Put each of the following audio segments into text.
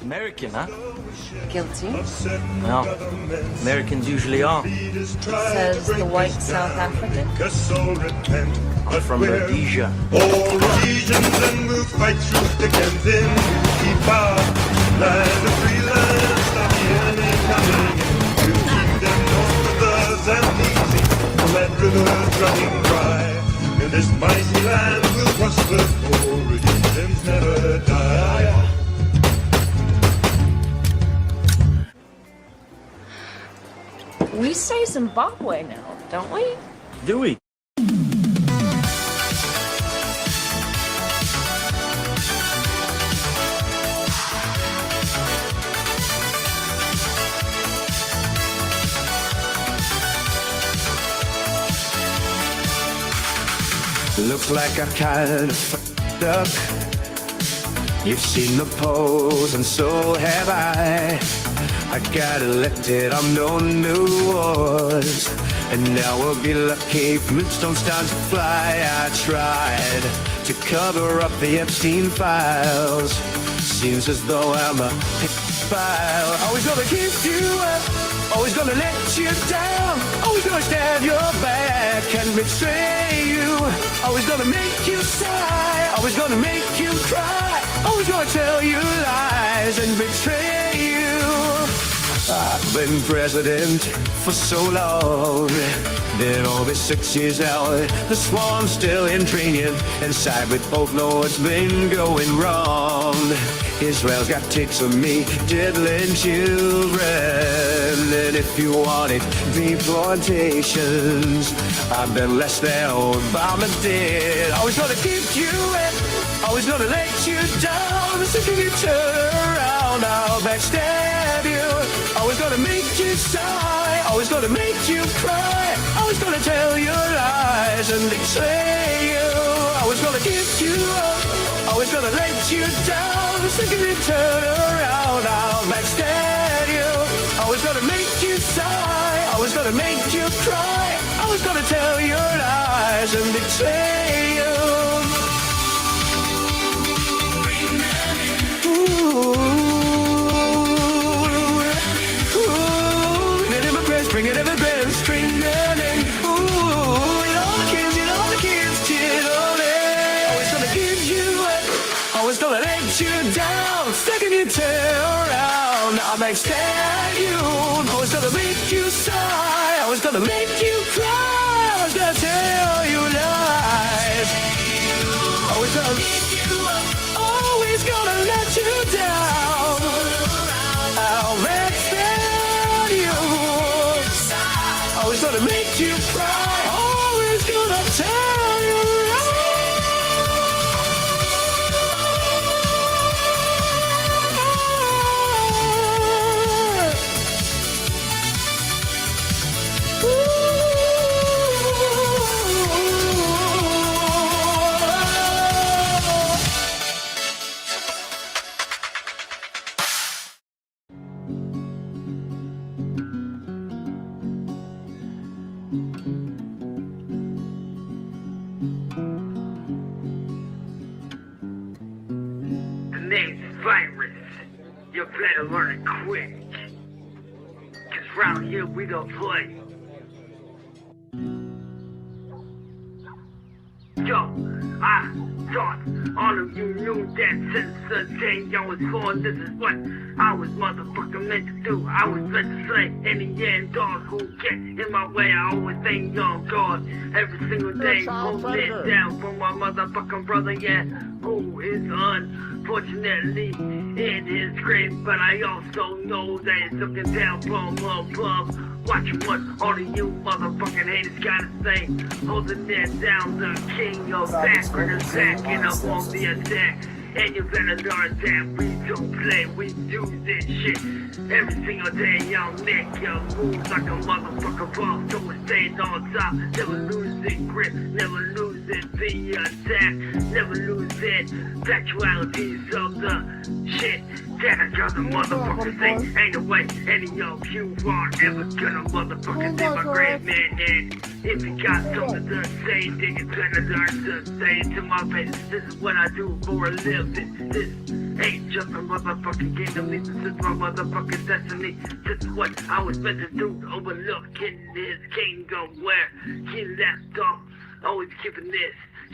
American, huh? Guilty. Well, Americans usually are. Says the white South African. I'm from Rhodesia. All Rhodesians, and we'll fight through thick and thin. Keep our land a free land. Stop the enemy coming in. We'll keep them northerners and easy. Let rivers running dry. In this mighty land we'll prosper. All Rhodesians never die. We say Zimbabwe now, don't we? Do we? Looks like I kind of fucked up. You've seen the pose and so have I. I got elected on no new wars, and now we'll be lucky if moons don't start to fly. I tried to cover up the Epstein files. Seems as though I'm a file. Always gonna keep you up, always gonna let you down, always gonna stab your back and betray you. Always gonna make you sigh, always gonna make you cry, always gonna tell you lies and betray you. I've been president for so long, then all but 6 years out, the swan's still in training. Inside we both know what's been going wrong. Israel's got ticks of me, diddling children. And if you wanted deportations, I've been less than Obama did. Always gonna keep you in, always gonna let you down. So can you turn around, I'll backstab you. Always gonna make you sigh, always gonna make you cry, always gonna tell you lies and betray you. Always gonna keep you up, always gonna let you down. So can you turn around, I'll backstab you. Always gonna make you sigh, always gonna make you cry, always gonna tell you lies and betray you. Bring it every band screaming, ooh, and all the kids, children. Always gonna give you up, always gonna let you down. Second you turn around, I'll backstab you. Always gonna make you sigh, always gonna make you cry, always gonna tell you lies. Always gonna give you up, always gonna let you down. I'll backstab you. Always gonna make you cry, always gonna tell you virus. You better learn it quick. Cause round here we don't play. Yo, I thought all of you knew that since the day I was born, this is what I was motherfucking meant to do. I was meant to say, in the end, dog who get in my way, I always thank young God. Every single day, holding it down for my motherfucking brother, yeah, who is unfortunately in his grave. But I also know that it's looking down from above. Watch what all of you motherfucking haters gotta say. Holding it down, the king of backers backing up on the attack. And you better learn that we don't play, we do this shit every single day. Y'all make your moves like a motherfucker boss. Always staying on top, never lose it grip, never lose it the attack, never lose it factualities of the shit. That I gotta motherfucking say. Ain't no way any of you are ever gonna motherfucking say my grandman. And if you got something to say, then you're gonna learn to say it to my face. This is what I do for a living. This ain't just a motherfucking game to me. This is my motherfucking destiny. This is what I was meant to do. Overlooking his kingdom where he left off. Always keeping this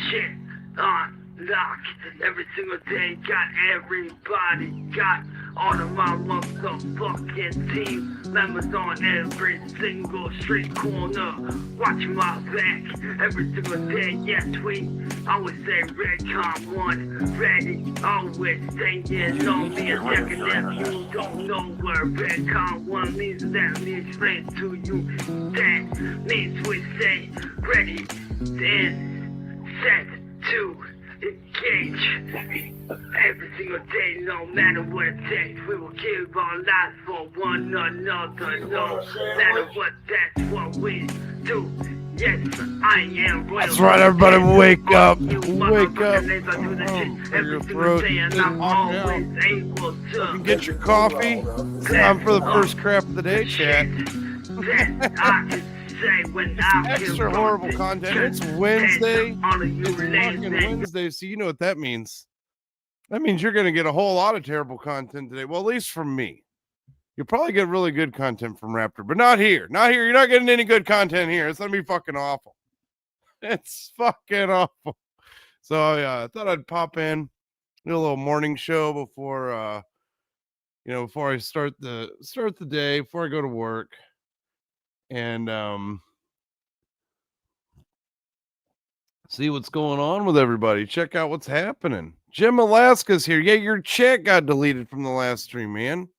shit on lock. Every single day, got everybody, got all of my motherfucking team members on every single street corner, watching my back every single day. Yes, we always say Redcon 1, ready, always saying on me a second. If you don't know what Redcon 1 means, that means explain to you. That means we say ready, then set to engage every single day, no matter what it takes. We will give our lives for one another, no matter what. That's what we do. Yes, I am royal. That's right, everybody, wake up. You Wake up. motherfuckers, I do this shit Your every single throat day, and is I'm knocking out. always able to You can get your coffee. It's time for the first crap of the day, chat. that I can say when I Extra horrible content. It's Wednesday. It's fucking Wednesday, so you know what that means. That means you're going to get a whole lot of terrible content today. Well, at least from me. You'll probably get really good content from Raptor, but not here. Not here. You're not getting any good content here. It's going to be fucking awful. It's fucking awful. So, yeah, I thought I'd pop in, do a little morning show before, before I start the day, before I go to work. And see what's going on with everybody. Check out what's happening. Jim Alaska's here. Yeah, your chat got deleted from the last stream, man.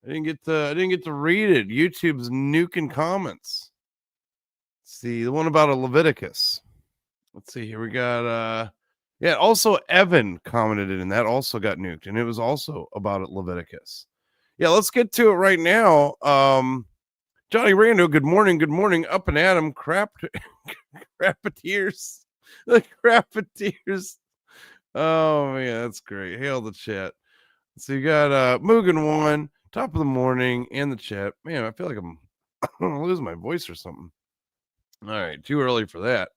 I didn't get to read it. YouTube's nuking comments. Let's see the one about a Leviticus. Let's see here. We got also Evan commented it, and that also got nuked, and it was also about Leviticus. Yeah, let's get to it right now. Johnny Rando, good morning. Up and at 'em, crappeteers. The crappeteers. Oh man, that's great. Hail the chat. So you got Mugen 1, top of the morning, and the chat. Man, I feel like I'm losing my voice or something. All right, too early for that.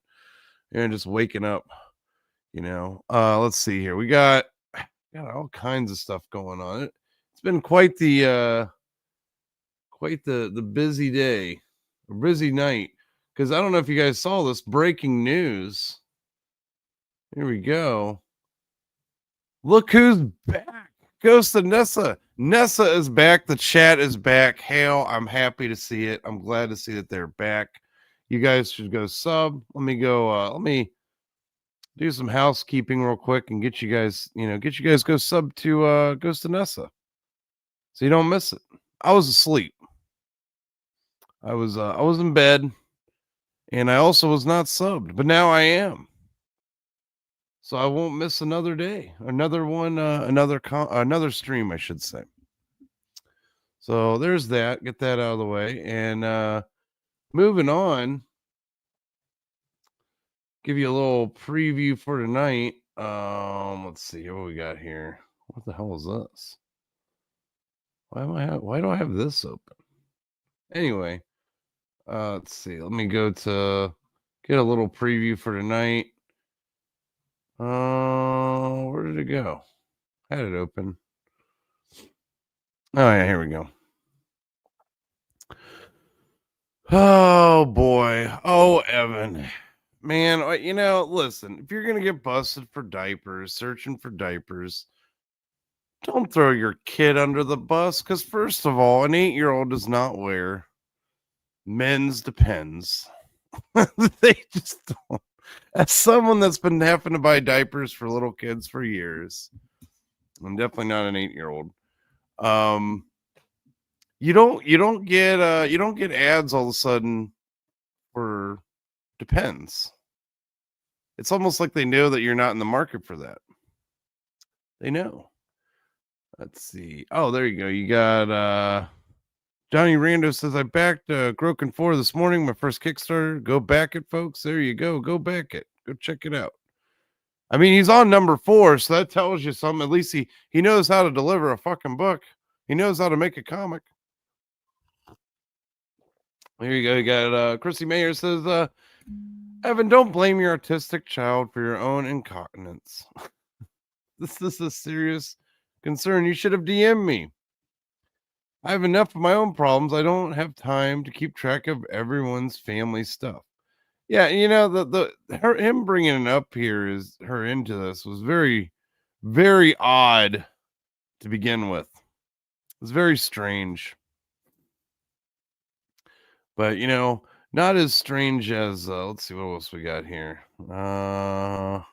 You're just waking up, Let's see here. We got all kinds of stuff going on. It's been quite the busy day, a busy night, because I don't know if you guys saw this breaking news. Here we go. Look who's back. Ghost of Nessa. Nessa is back. The chat is back. Hail. I'm happy to see it. I'm glad to see that they're back. You guys should go sub. Let me do some housekeeping real quick and get you guys go sub to Ghost of Nessa, so you don't miss it. I was asleep. I was in bed, and I also was not subbed, but now I am. So I won't miss another day, another one, another stream, I should say. So there's that. Get that out of the way, and moving on. Give you a little preview for tonight. Let's see what we got here. What the hell is this? Why do I have this open? Anyway, let's see. Let me go to get a little preview for tonight. Where did it go? Had it open. Oh yeah, here we go. Oh boy. Oh, Evan. Man, listen, if you're going to get busted for diapers, searching for diapers, don't throw your kid under the bus, because first of all, an 8-year-old does not wear men's Depends. They just don't. As someone that's been having to buy diapers for little kids for years, I'm definitely not an 8-year-old. You don't get ads all of a sudden for Depends. It's almost like they know that you're not in the market for that. They know. Let's see. Oh, there you go. You got Johnny Rando says, I backed Groken 4 this morning, my first Kickstarter. Go back it, folks. There you go. Go back it. Go check it out. I mean, he's on number 4, so that tells you something. At least he knows how to deliver a fucking book. He knows how to make a comic. Here you go. You got Chrissy Mayer says, Evan, don't blame your autistic child for your own incontinence. This is a serious concern. You should have DM'd me. I have enough of my own problems. I don't have time to keep track of everyone's family stuff. Yeah, you know, him bringing it up here is her into this was very, very odd to begin with. It's very strange. But, you know, not as strange as, let's see what else we got here. Yeah,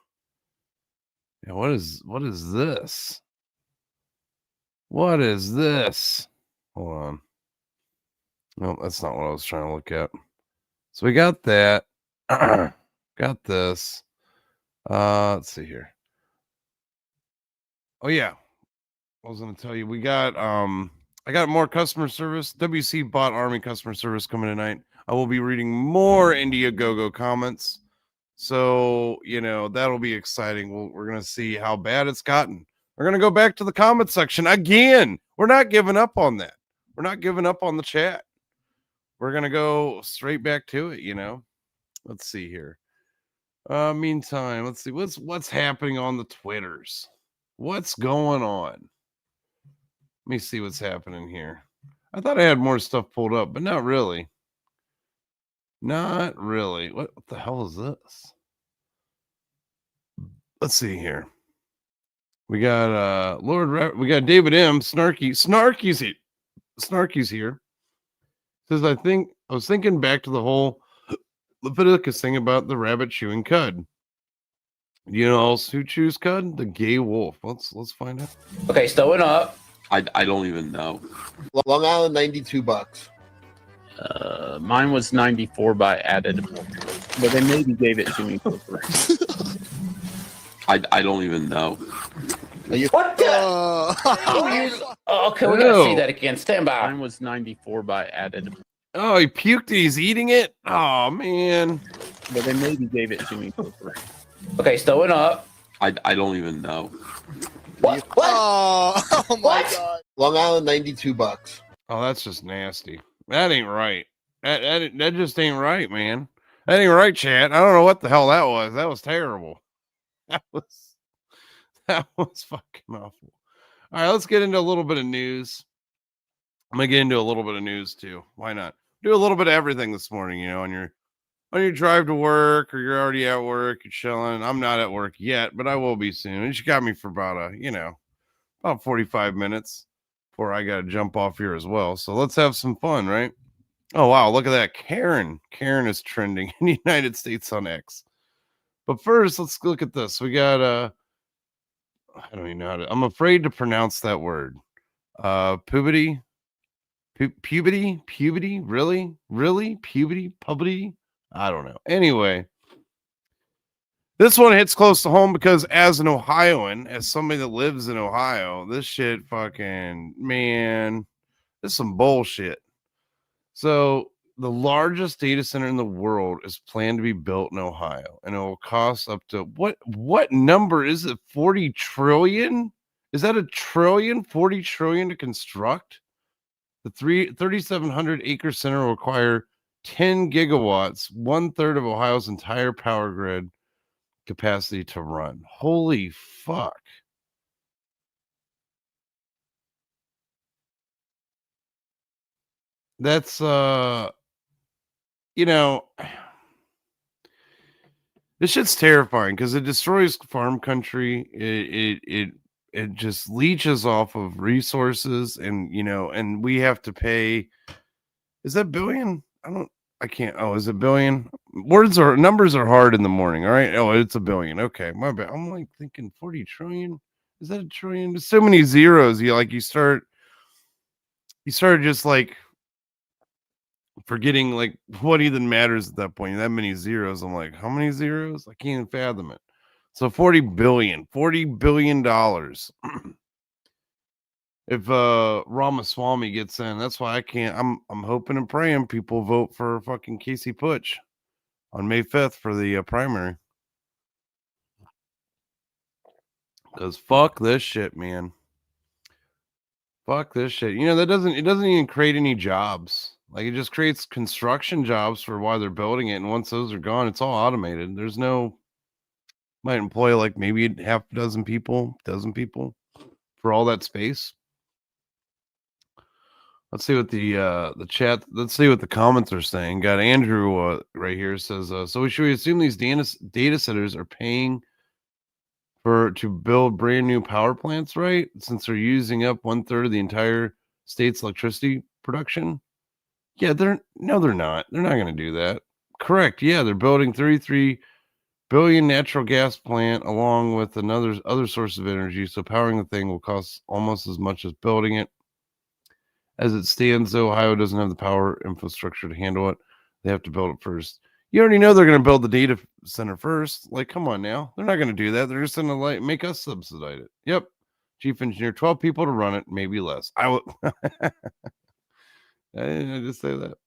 what is this? What is this? Hold on. No, that's not what I was trying to look at. So we got that. Got this. Let's see here. Oh yeah. I was gonna tell you we got I got more customer service. WC Bot Army customer service coming tonight. I will be reading more Indiegogo comments. So, you know, that'll be exciting. We're going to see how bad it's gotten. We're going to go back to the comment section again. We're not giving up on that. We're not giving up on the chat. We're going to go straight back to it, you know. Let's see here. Meantime, let's see what's happening on the Twitters. What's going on? Let me see what's happening here. I thought I had more stuff pulled up, but not really. Not really. What the hell is this? Let's see here. We got we got David M. Snarky's here. Snarky's here. Says I was thinking back to the whole Leviticus thing about the rabbit chewing cud. You know else who chews cud? The gay wolf. Let's find out. Okay, stowing up. I don't even know. Long Island, $92. Mine was 94 by added, but they maybe gave it to me for free. I don't even know. What the? Okay, we gotta see that again. Stand by. Mine was 94 by added. Oh, he puked and he's eating it? Oh, man. But they maybe gave it to me for free. Okay, stowing up. I don't even know. What? Oh my What? God. Long Island, $92. Oh, that's just nasty. That ain't right. That just ain't right, man. That ain't right, chat. I don't know what the hell that was. That was terrible. That was fucking awful. All right, let's get into a little bit of news. I'm gonna get into a little bit of news too. Why not? Do a little bit of everything this morning, you know, on your drive to work, or you're already at work, you're chilling. I'm not at work yet, but I will be soon. And she got me for about about 45 minutes before I gotta jump off here as well. So let's have some fun, right? Oh wow, look at that. Karen is trending in the United States on X. But first, let's look at this. We got I don't even know how to. I'm afraid to pronounce that word. Puberty, really, puberty. I don't know. Anyway, this one hits close to home because as an Ohioan, as somebody that lives in Ohio, this shit fucking, man, this is some bullshit. So the largest data center in the world is planned to be built in Ohio, and it will cost up to what number is it? 40 trillion? Is that a trillion? 40 trillion to construct? The 3,700 acre center will require 10 gigawatts, 1/3 of Ohio's entire power grid capacity to run. Holy fuck. That's this shit's terrifying because it destroys farm country. It just leeches off of resources, and we have to pay. Is that billion? I can't. Oh, is it billion? Numbers are hard in the morning. All right. Oh, it's a billion. Okay, my bad. I'm like thinking 40 trillion. Is that a trillion? There's so many zeros. You start just like forgetting like what even matters at that point. That many zeros. I'm like, how many zeros? I can't even fathom it. So $40 billion. If Ramaswamy gets in, that's why I can't. I'm hoping and praying people vote for fucking Casey Putsch on May 5th for the primary. Because fuck this shit, man. Fuck this shit. You know, it doesn't even create any jobs. Like, it just creates construction jobs for why they're building it. And once those are gone, it's all automated. There's no, might employ like maybe half a dozen people for all that space. Let's see what the chat. Let's see what the comments are saying. Got Andrew right here says. So should we assume these data centers are paying to build brand new power plants, right? Since they're using up 1/3 of the entire state's electricity production. Yeah, they're not. They're not going to do that. Correct. Yeah, they're building 33 billion natural gas plant along with other source of energy. So powering the thing will cost almost as much as building it. As it stands, though, Ohio doesn't have the power infrastructure to handle it. They have to build it first. You already know they're going to build the data center first. Like, come on now. They're not going to do that. They're just going to make us subsidize it. Yep. Chief engineer, 12 people to run it, maybe less. I didn't just say that.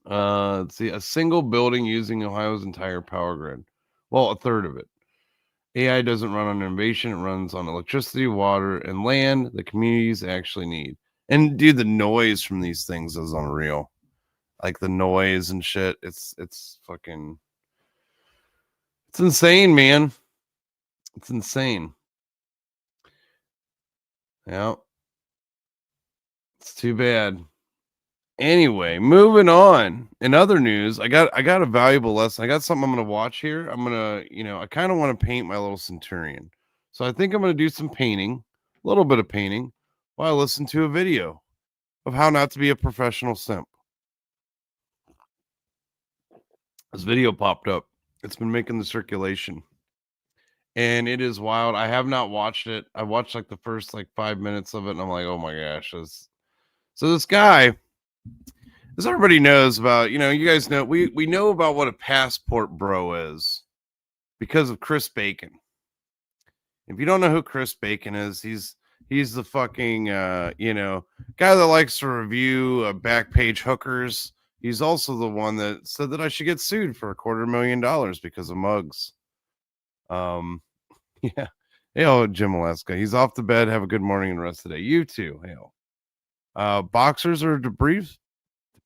Let's see. A single building using Ohio's entire power grid. Well, 1/3 of it. AI doesn't run on innovation. It runs on electricity, water, and land the communities actually need. And dude, the noise from these things is unreal. Like the noise and shit. It's fucking, it's insane, man. It's insane. Yeah. It's too bad. Anyway, moving on. In other news, I got a valuable lesson. I got something I'm going to watch here. I'm going to, I kind of want to paint my little centurion. So I think I'm going to do some painting, a little bit of painting, while I listen to a video of how not to be a professional simp. This video popped up. It's been making the circulation. And it is wild. I have not watched it. I watched like the first 5 minutes of it, and I'm like, oh my gosh. So this guy, as everybody knows about, you guys know, we know about what a passport bro is because of Chris Bacon. If you don't know who Chris Bacon is, he's the fucking guy that likes to review back page hookers. He's also the one that said that I should get sued for $250,000 because of mugs. Yeah. Hey, Jim Alaska. He's off to bed. Have a good morning and rest today. You too. Hey, boxers or debrief?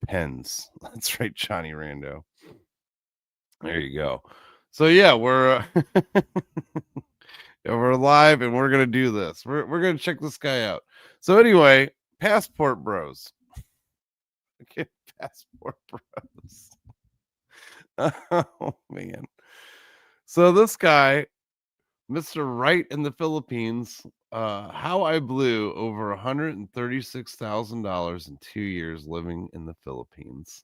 Depends. That's right, Johnny Rando. There you go. So yeah, we're we're live and we're gonna do this. We're gonna check this guy out. So anyway, passport bros. Okay, passport bros. Oh man. So this guy, Mr. Wright in the Philippines, how I blew over $136,000 in 2 years living in the Philippines,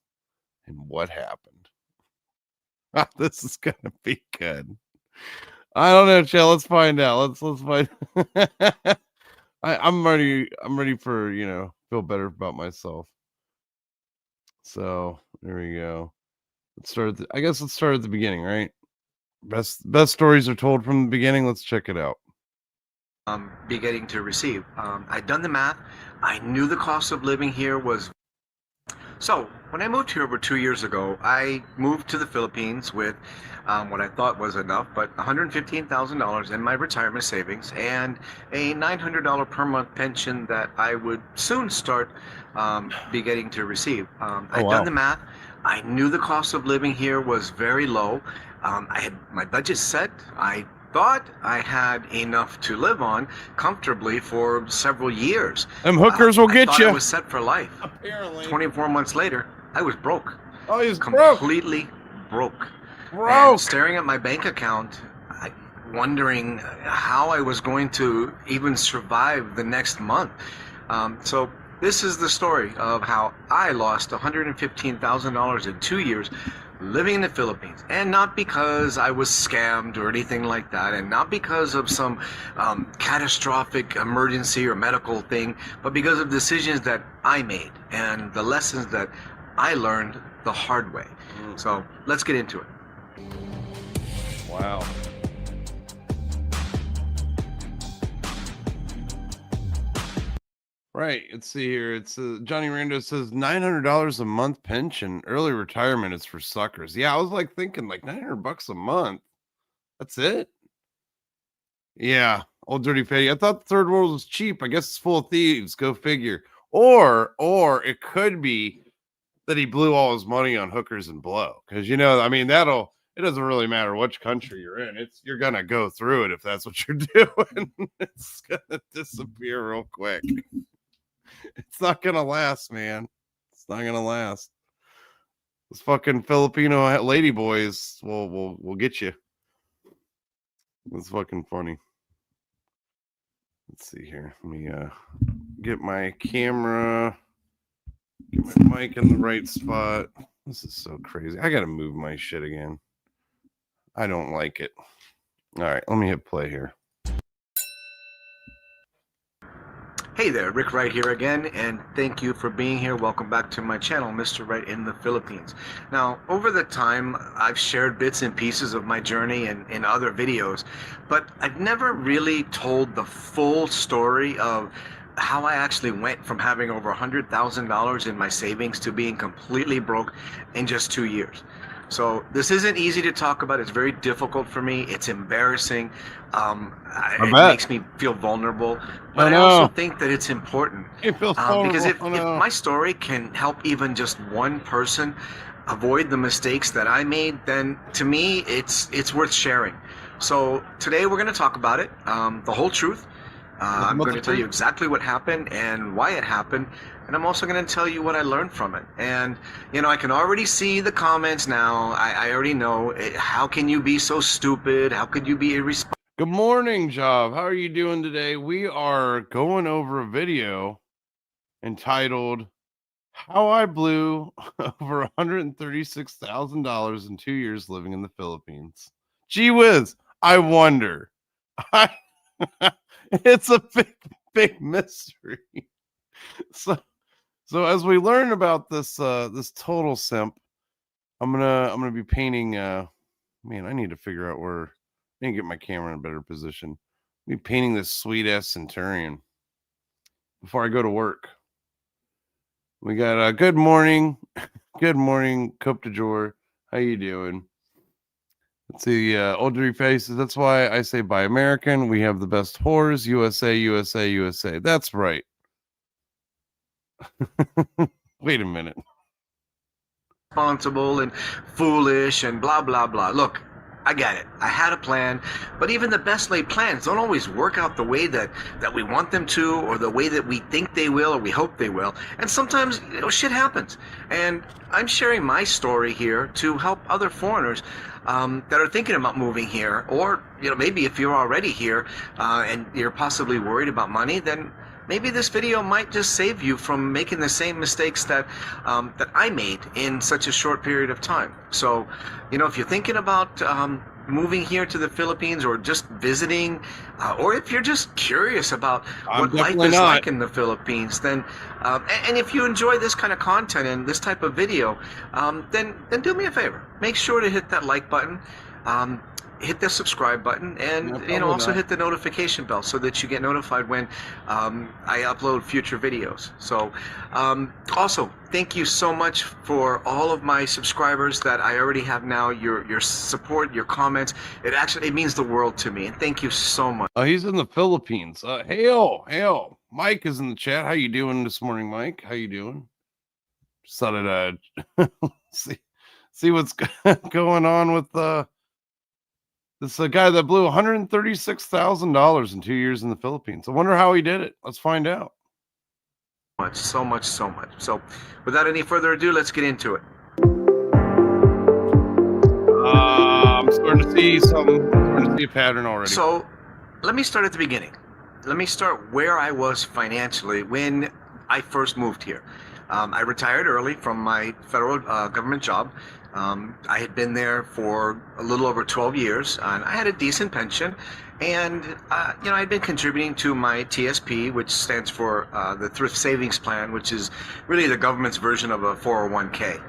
and what happened. This is gonna be good. I don't know, Chell. Let's find out. Let's find. I'm ready for feel better about myself. So there we go. Let's start. Let's start at the beginning, right? Best stories are told from the beginning. Let's check it out. Be getting to receive. I'd done the math. I knew the cost of living here was. So when I moved here over 2 years ago, I moved to the Philippines with what I thought was enough, but $115,000 in my retirement savings and a $900 per month pension that I would soon start be getting to receive. I'd done the math. I knew the cost of living here was very low. I had my budget set. I thought I had enough to live on comfortably for several years. Them hookers will get you. I was set for life. Apparently. 24 months later, I was broke. Oh, he's completely broke. And staring at my bank account, wondering how I was going to even survive the next month. So this is the story of how I lost $115,000 in 2 years living in the Philippines, and not because I was scammed or anything like that, and not because of some catastrophic emergency or medical thing, but because of decisions that I made and the lessons that I learned the hard way. So let's get into it. Wow. Right. Let's see here. It's Johnny Rando says $900 a month pension. Early retirement is for suckers. Yeah, I was thinking $900 a month. That's it. Yeah, old dirty Petty. I thought the third world was cheap. I guess it's full of thieves. Go figure. Or it could be that he blew all his money on hookers and blow. Because I mean, it doesn't really matter which country you're in. You're gonna go through it if that's what you're doing. It's gonna disappear real quick. It's not gonna last, man. It's not gonna last. Those fucking Filipino ladyboys will get you. It's fucking funny. Let's see here. Let me get my camera, get my mic in the right spot. This is so crazy. I gotta move my shit again. I don't like it. All right, let me hit play here. Hey there, Rick Wright here again, and thank you for being here. Welcome back to my channel, Mr. Wright in the Philippines. Now, over the time, I've shared bits and pieces of my journey in other videos, but I've never really told the full story of how I actually went from having over $100,000 in my savings to being completely broke in just 2 years. So this isn't easy to talk about. It's very difficult for me. It's embarrassing. It makes me feel vulnerable. But I also think that it's important. Because if my story can help even just one person avoid the mistakes that I made, then to me, it's worth sharing. So today we're going to talk about it, the whole truth. I'm going to tell you exactly what happened and why it happened. And I'm also going to tell you what I learned from it. And, I can already see the comments now. I already know. How can you be so stupid? How could you be irresponsible? Good morning, Jav. How are you doing today? We are going over a video entitled How I Blew Over $136,000 in 2 years living in the Philippines. Gee whiz, I wonder. It's a big mystery. So as we learn about this this total simp, I'm gonna be painting. Man, I need to figure out where. I need to get my camera in a better position. I'll be painting this sweet ass centurion before I go to work. We got good morning, Cope de Jour. How you doing? Let's see, old dirty faces. That's why I say buy American. We have the best whores. USA, USA, USA. That's right. Wait a minute. Responsible and foolish and blah, blah, blah. Look, I get it. I had a plan, but even the best laid plans don't always work out the way that we want them to, or the way that we think they will, or we hope they will. And sometimes, shit happens. And I'm sharing my story here to help other foreigners that are thinking about moving here, or maybe if you're already here and you're possibly worried about money, then maybe this video might just save you from making the same mistakes that I made in such a short period of time. So, if you're thinking about moving here to the Philippines, or just visiting, or if you're just curious about what life is like in the Philippines, then and if you enjoy this kind of content and this type of video, then do me a favor. Make sure to hit that like button. Hit the subscribe button, and also hit the notification bell so that you get notified when I upload future videos. So also, thank you so much for all of my subscribers that I already have now. Your support, your comments, it means the world to me, and thank you so much. He's in the Philippines. Hail. Mike is in the chat. How you doing this morning, Mike? How you doing? Just thought I'd see what's going on with this guy that blew $136,000 in 2 years in the Philippines. I wonder how he did it. Let's find out. So much. So without any further ado, let's get into it. I'm starting to see a pattern already. So let me start at the beginning. Let me start where I was financially when I first moved here. I retired early from my federal government job. I had been there for a little over 12 years, and I had a decent pension. And, I'd been contributing to my TSP, which stands for the Thrift Savings Plan, which is really the government's version of a 401k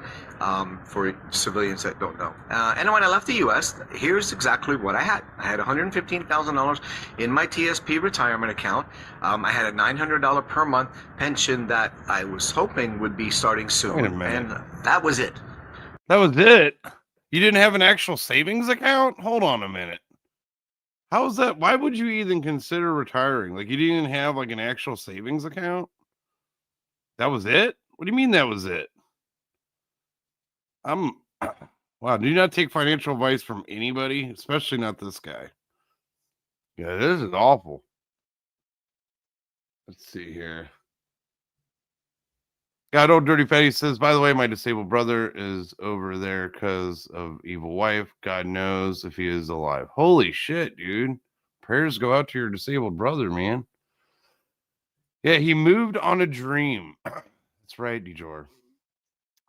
for civilians that don't know. And when I left the U.S., here's exactly what I had. I had $115,000 in my TSP retirement account. I had a $900 per month pension that I was hoping would be starting soon. Wait a minute. And that was it. That was it? You didn't have an actual savings account? Hold on a minute. How is that? Why would you even consider retiring? Like, you didn't have like an actual savings account? That was it? What do you mean that was it? Wow, do not take financial advice from anybody, especially not this guy. Yeah, this is awful. Let's see here. God, old Dirty Fatty says, by the way, my disabled brother is over there because of evil wife. God knows if he is alive. Holy shit, dude. Prayers go out to your disabled brother, man. Yeah, he moved on a dream. That's right, DeJor.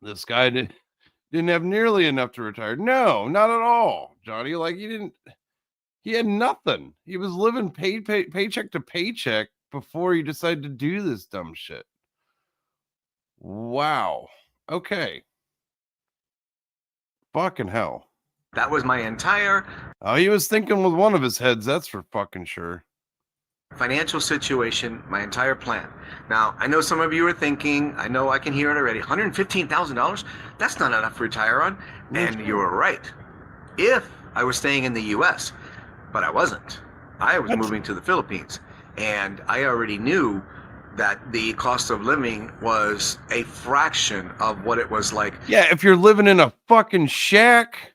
This guy didn't have nearly enough to retire. No, not at all, Johnny. Like, he had nothing. He was living paycheck to paycheck before he decided to do this dumb shit. Wow. Okay. Fucking hell. That was my entire Oh, he was thinking with one of his heads, that's for fucking sure. financial situation, my entire plan. Now, I know some of you are thinking, I know I can hear it already, $115,000? That's not enough to retire on. And you were right. If I was staying in the US, but I wasn't. I was moving to the Philippines. And I already knew that the cost of living was a fraction of what it was like. Yeah, if you're living in a fucking shack,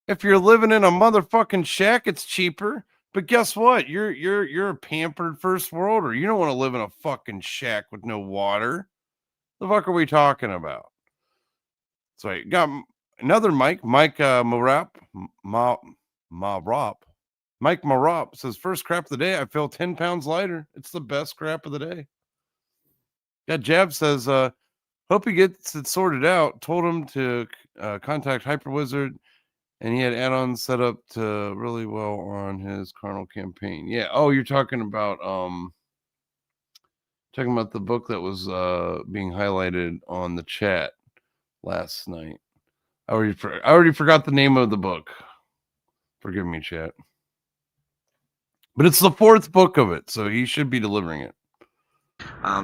if you're living in a motherfucking shack, it's cheaper. But guess what? You're a pampered first worlder. You don't want to live in a fucking shack with no water. The fuck are we talking about? So I got another Mike Marap. Mike Marap says, first crap of the day, I feel 10 pounds lighter. It's the best crap of the day. Yeah, Jab says, hope he gets it sorted out. Told him to contact Hyper Wizard, and he had add-ons set up to really well on his carnal campaign. Yeah. Oh, you're talking about the book that was being highlighted on the chat last night. I already forgot the name of the book. Forgive me, chat. But it's the fourth book of it, so he should be delivering it.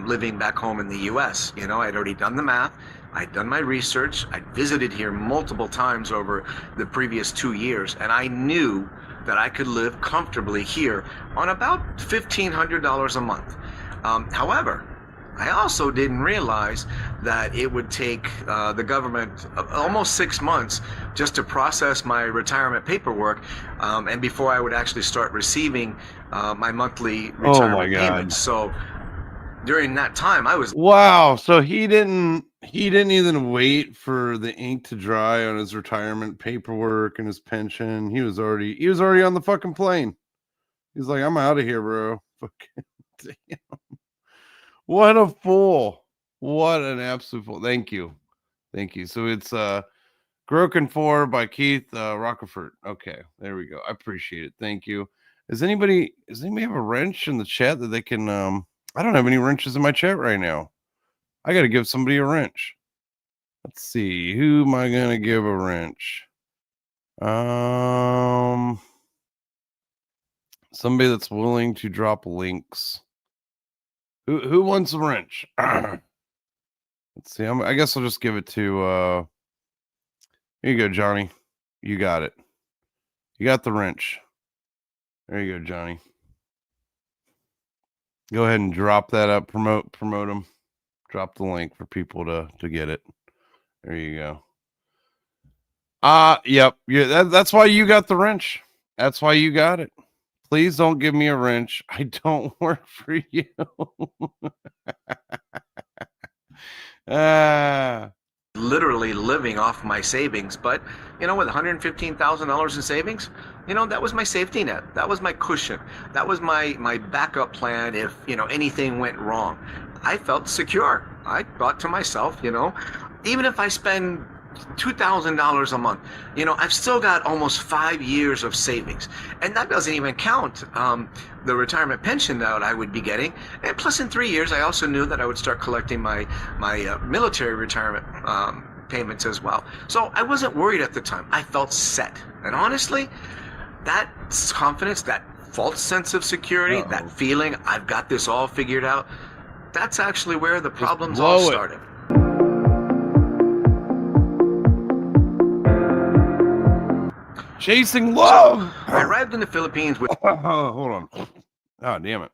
Living back home in the US. You know, I'd already done the math. I'd done my research. I'd visited here multiple times over the previous 2 years, and I knew that I could live comfortably here on about $1,500 a month. However, I also didn't realize that it would take the government almost 6 months just to process my retirement paperwork, and before I would actually start receiving my monthly retirement payments. So during that time, I was So he didn't even wait for the ink to dry on his retirement paperwork and his pension. He was already on the fucking plane. He's like, I'm out of here, bro. Fucking damn. What a fool. What an absolute fool. Thank you. So it's Groken 4 by Keith Rockefort. Okay, there we go. I appreciate it. Thank you. Does anybody have a wrench in the chat that they can I don't have any wrenches in my chat right now. I got to give somebody a wrench. Let's see. Who am I going to give a wrench? Somebody that's willing to drop links. Who wants a wrench? Let's see. I guess I'll just give it to here you go, Johnny. You got it. You got the wrench. There you go, Johnny. Go ahead and drop that up. Promote them. Drop the link for people to get it. There you go. Yep. Yeah, that's why you got the wrench. That's why you got it. Please don't give me a wrench. I don't work for you. literally living off my savings, but you know, with $115,000 in savings, you know, that was my safety net. That was my cushion. That was my backup plan if, you know, anything went wrong. I felt secure. I thought to myself, you know, even if I spend $2,000 a month, you know, I've still got almost 5 years of savings, and that doesn't even count the retirement pension that I would be getting. And plus, in 3 years, I also knew that I would start collecting my military retirement payments as well. So I wasn't worried at the time. I felt set, and honestly, that confidence, that false sense of security, that feeling I've got this all figured out, that's actually where the problems all started. Chasing love. I arrived in the Philippines with. Hold on. Oh, damn it.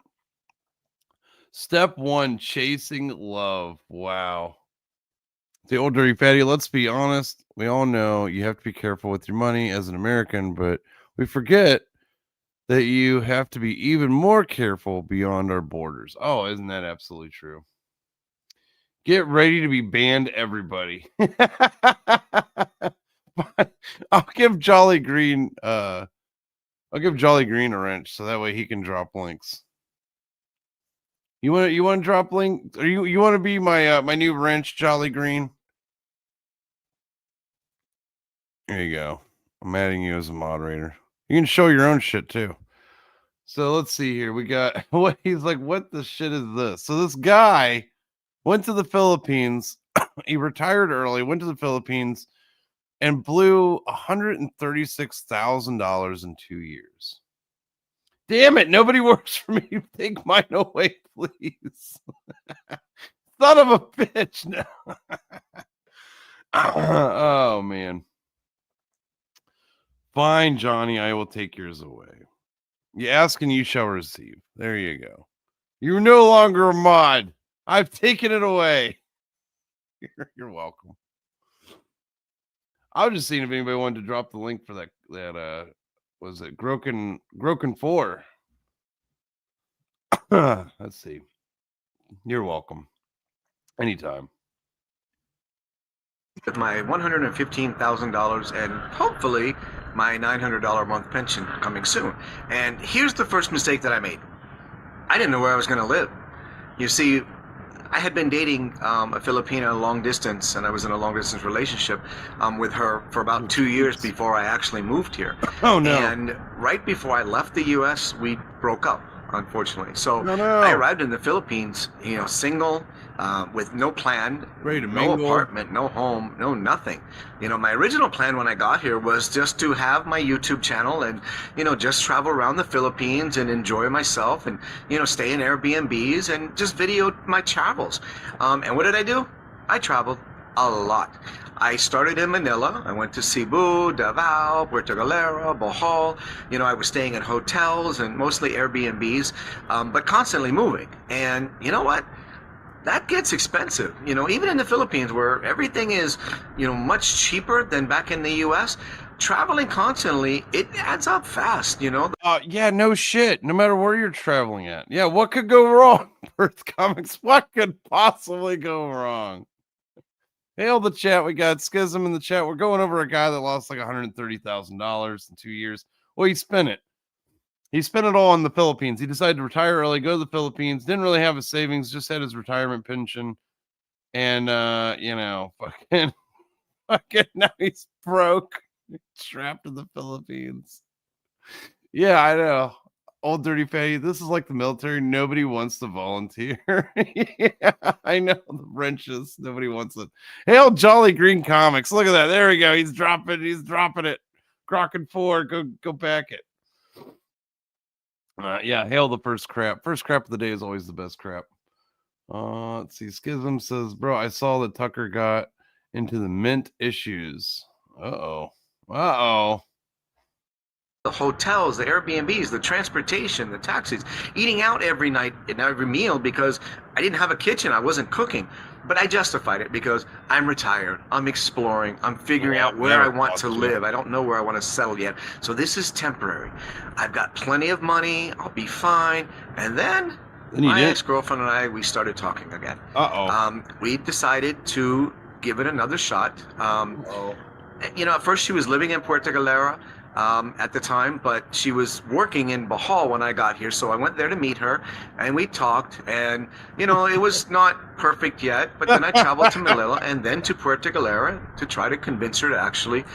Step 1, chasing love. Wow. The old dirty fatty, let's be honest. We all know you have to be careful with your money as an American, but we forget that you have to be even more careful beyond our borders. Oh, isn't that absolutely true? Get ready to be banned, everybody. I'll give Jolly Green a wrench so that way he can drop links. You want to drop link? Or you want to be my my new wrench, Jolly Green? There you go. I'm adding you as a moderator. You can show your own shit too. So let's see here. We got what he's like, what the shit is this? So this guy went to the Philippines. He retired early, went to the Philippines, and blew $136,000 in 2 years. Damn it, nobody works for me. Take mine away, please. Son of a bitch. No. Oh, man. Fine, Johnny, I will take yours away. You ask and you shall receive. There you go. You're no longer a mod. I've taken it away. You're welcome. I was just seeing if anybody wanted to drop the link for that was it Groken 4. Let's see. You're welcome. Anytime. With my $115,000 and hopefully my $900 a month pension coming soon. And here's the first mistake that I made. I didn't know where I was going to live. You see, I had been dating a Filipina long distance, and I was in a long distance relationship with her for about 2 years before I actually moved here. Oh, no. And right before I left the U.S., we broke up, unfortunately. So No. I arrived in the Philippines, single, with no plan, Ready to no mingle. apartment, no home, no nothing. My original plan when I got here was just to have my YouTube channel and, just travel around the Philippines and enjoy myself and, stay in Airbnbs and just video my travels. And what did I do? I traveled a lot. I started in Manila. I went to Cebu, Davao, Puerto Galera, Bohol. I was staying in hotels and mostly Airbnbs, but constantly moving. And you know what? That gets expensive, even in the Philippines where everything is, much cheaper than back in the U.S. Traveling constantly, it adds up fast, Yeah, no shit. No matter where you're traveling at. Yeah, what could go wrong? Earth Comics, what could possibly go wrong? Hail the chat. We got Schism in the chat. We're going over a guy that lost like $130,000 in 2 years. Well, he spent it. He spent it all in the Philippines. He decided to retire early, go to the Philippines, didn't really have his savings, just had his retirement pension. And, fucking now he's broke, trapped in the Philippines. Yeah, I know. Old dirty fatty. This is like the military. Nobody wants to volunteer. Yeah, I know the wrenches. Nobody wants it. Hail Jolly Green Comics. Look at that. There we go. He's dropping it. Crocken 4. Go back it. Yeah, hail the first crap. First crap of the day is always the best crap. Let's see. Schism says, bro, I saw that Tucker got into the mint issues. Uh-oh. The hotels, the Airbnbs, the transportation, the taxis, eating out every night and every meal because I didn't have a kitchen. I wasn't cooking. But I justified it because I'm retired. I'm exploring. I'm figuring out where I want to live. I don't know where I want to settle yet. So this is temporary. I've got plenty of money. I'll be fine. And then my ex-girlfriend and I, we started talking again. We decided to give it another shot. At first she was living in Puerto Galera at the time, but she was working in Bohol when I got here. So I went there to meet her and we talked, and it was not perfect yet, but then I traveled to Manila and then to Puerto Galera to try to convince her to actually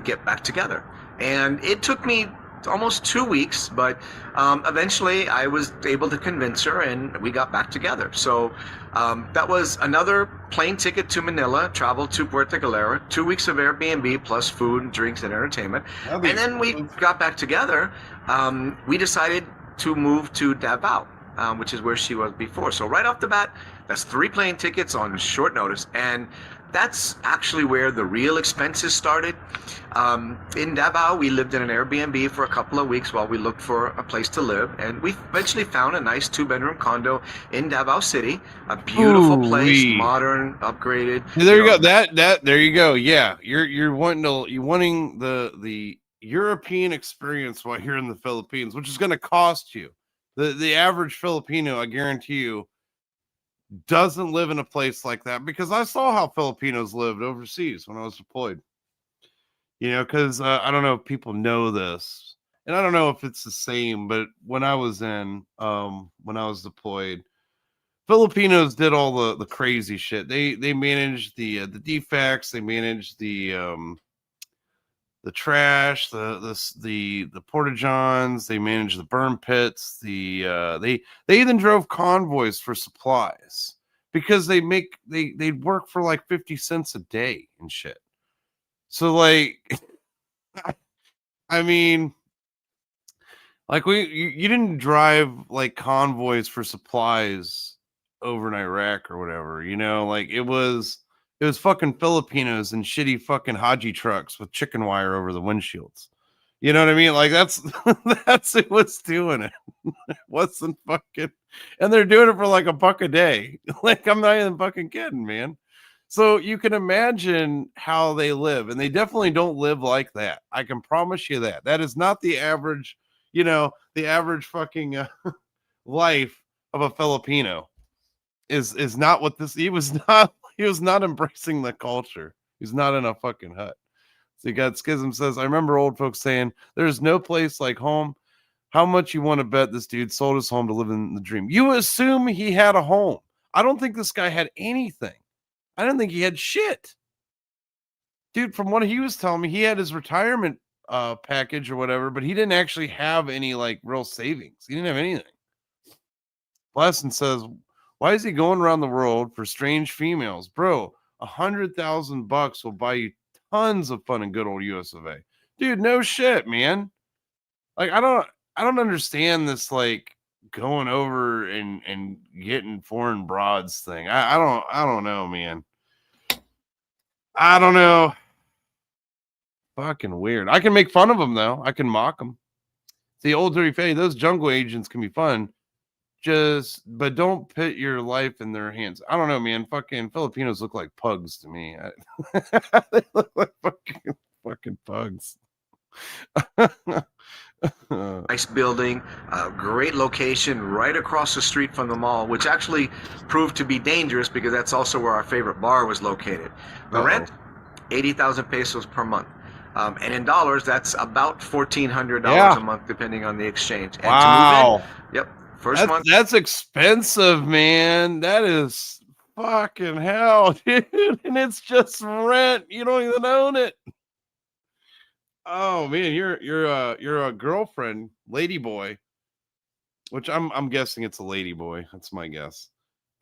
get back together. And it took me almost 2 weeks, but eventually I was able to convince her and we got back together. So that was another plane ticket to Manila, travel to Puerto Galera, 2 weeks of Airbnb plus food and drinks and entertainment. And then we got back together. We decided to move to Davao, which is where she was before. So right off the bat, that's 3 plane tickets on short notice. And that's actually where the real expenses started. In Davao, we lived in an Airbnb for a couple of weeks while we looked for a place to live, and we eventually found a nice 2-bedroom condo in Davao City, a beautiful place, Ooh-wee. modern, upgraded. There you know, go. That there you go. Yeah, you're wanting the European experience while you're in the Philippines, which is going to cost you. The average Filipino, I guarantee you, doesn't live in a place like that, because I saw how Filipinos lived overseas when I was deployed. Because I don't know if people know this, and I don't know if it's the same, but when I was deployed, Filipinos did all the crazy shit. They managed the defects, they managed the trash, the porta johns, they managed the burn pits, they even drove convoys for supplies, because they'd work for like 50 cents a day and shit. So like I mean, like you didn't drive like convoys for supplies over in Iraq or whatever, like it was fucking Filipinos and shitty fucking Haji trucks with chicken wire over the windshields. You know what I mean? Like that's that's what's doing it. It wasn't fucking, and they're doing it for like $1 a day. Like I'm not even fucking kidding, man. So you can imagine how they live, and they definitely don't live like that. I can promise you that. That is not the average, the average fucking life of a Filipino is not what this. He was not embracing the culture. He's not in a fucking hut. So you got Schism says, I remember old folks saying, there's no place like home. How much you want to bet this dude sold his home to live in the dream? You assume he had a home. I don't think this guy had anything. I don't think he had shit. Dude, from what he was telling me, he had his retirement package or whatever, but he didn't actually have any like real savings. He didn't have anything. Blesson says, why is he going around the world for strange females? Bro, $100,000 will buy you tons of fun in good old US of A. Dude, no shit, man. Like I don't understand this like going over and getting foreign broads thing. I don't know, man. I don't know. Fucking weird. I can make fun of them though. I can mock them. See, old dirty fatty, those jungle agents can be fun. But don't put your life in their hands. I don't know, man. Fucking Filipinos look like pugs to me. They look like fucking pugs. Nice building, great location right across the street from the mall, which actually proved to be dangerous because that's also where our favorite bar was located. The rent, 80,000 pesos per month. And in dollars, that's about $1,400 a month, depending on the exchange. And wow. To move in, yep, first month. That's expensive, man. That is fucking hell, dude. And it's just rent. You don't even own it. Oh man, you're a girlfriend, lady boy, which I'm guessing it's a lady boy. That's my guess.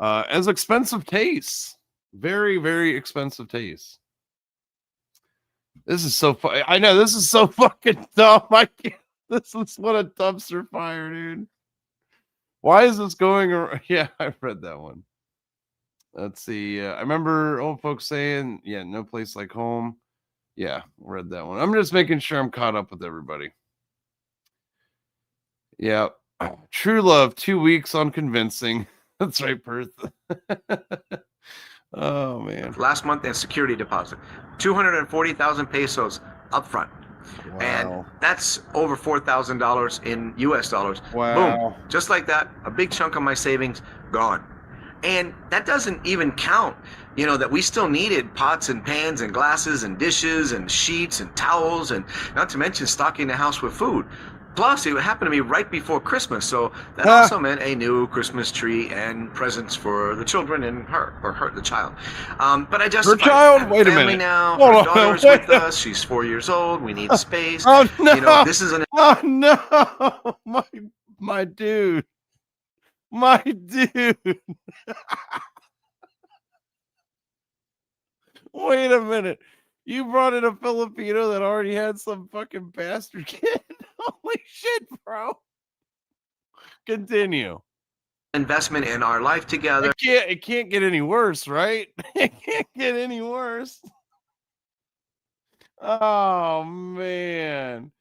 As expensive tastes, very very expensive tastes. This is so I know this is so fucking dumb. I can't. This is what a dumpster fire, dude. Why is this going around? Yeah, I've read that one. Let's see. I remember old folks saying, "Yeah, no place like home." Yeah, read that one. I'm just making sure I'm caught up with everybody. Yeah. True love, 2 weeks on convincing. That's right, Perth. Oh, man. Last month and security deposit. 240,000 pesos upfront. Wow. And that's over $4,000 in US dollars. Wow. Boom. Just like that, a big chunk of my savings gone. And that doesn't even count, that we still needed pots and pans and glasses and dishes and sheets and towels, and not to mention stocking the house with food. Plus, it happened to be right before Christmas, so that also meant a new Christmas tree and presents for the children and her, the child. But I just her child. Wait a minute. Now, her daughter's with us. She's 4 years old. We need space. Oh no! This is an. Oh no! My dude. My dude. Wait a minute. You brought in a Filipino that already had some fucking bastard kid. Holy shit, bro. Continue. investment in our life together. It can't get any worse, right? It can't get any worse. Oh man,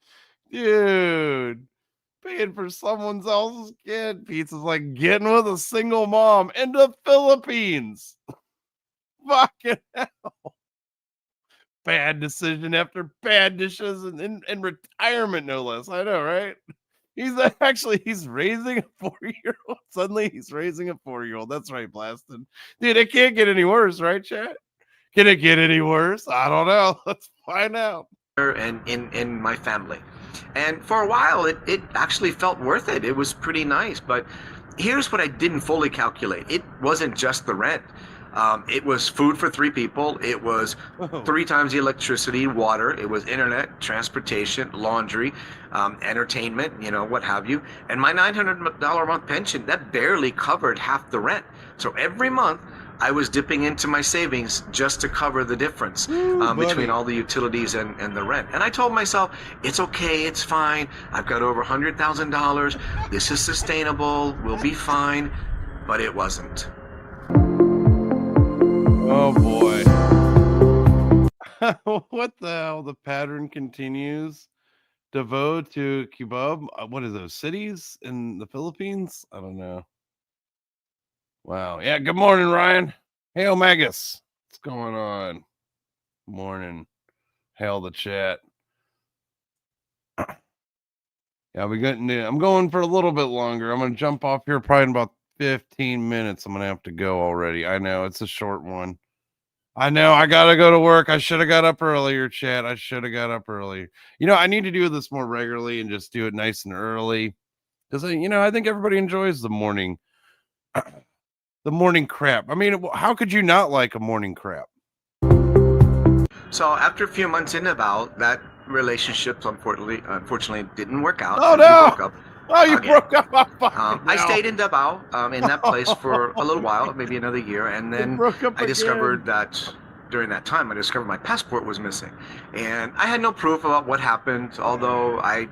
dude, paying for someone else's kid. Pizza's like getting with a single mom in the Philippines. Fucking hell. Bad decision after bad decisions in retirement, no less. I know, right? He's raising a 4-year-old. Suddenly he's raising a 4-year-old. That's right, Blasted. Dude, it can't get any worse, right, chat? Can it get any worse? I don't know. Let's find out. And in my family. And for a while, it actually felt worth it. It was pretty nice. But here's what I didn't fully calculate. It wasn't just the rent. It was food for 3 people. It was 3 times the electricity, water. It was internet, transportation, laundry, entertainment, what have you. And my $900 a month pension, that barely covered half the rent. So every month, I was dipping into my savings just to cover the difference between all the utilities and the rent. And I told myself, it's okay, it's fine. I've got over $100,000. This is sustainable. We'll be fine. But it wasn't. Oh boy. What the hell? The pattern continues. Davao to Cubub. What are those cities in the Philippines? I don't know. Wow. Yeah. Good morning, Ryan. Hey, Omegas. What's going on? Morning. Hail the chat. Yeah, I'm going for a little bit longer. I'm going to jump off here probably in about 15 minutes. I'm going to have to go already. I know it's a short one. I know I got to go to work. I should have got up earlier, chat. I should have got up earlier. I need to do this more regularly and just do it nice and early. Because, I think everybody enjoys the morning. The morning crap. I mean, how could you not like a morning crap? So after a few months in Davao, that relationship unfortunately didn't work out. Oh, no. Broke up. Oh, you broke up. I stayed in Davao in that place for a little while, maybe another year. And then I discovered that during that time, my passport was missing. And I had no proof about what happened, although I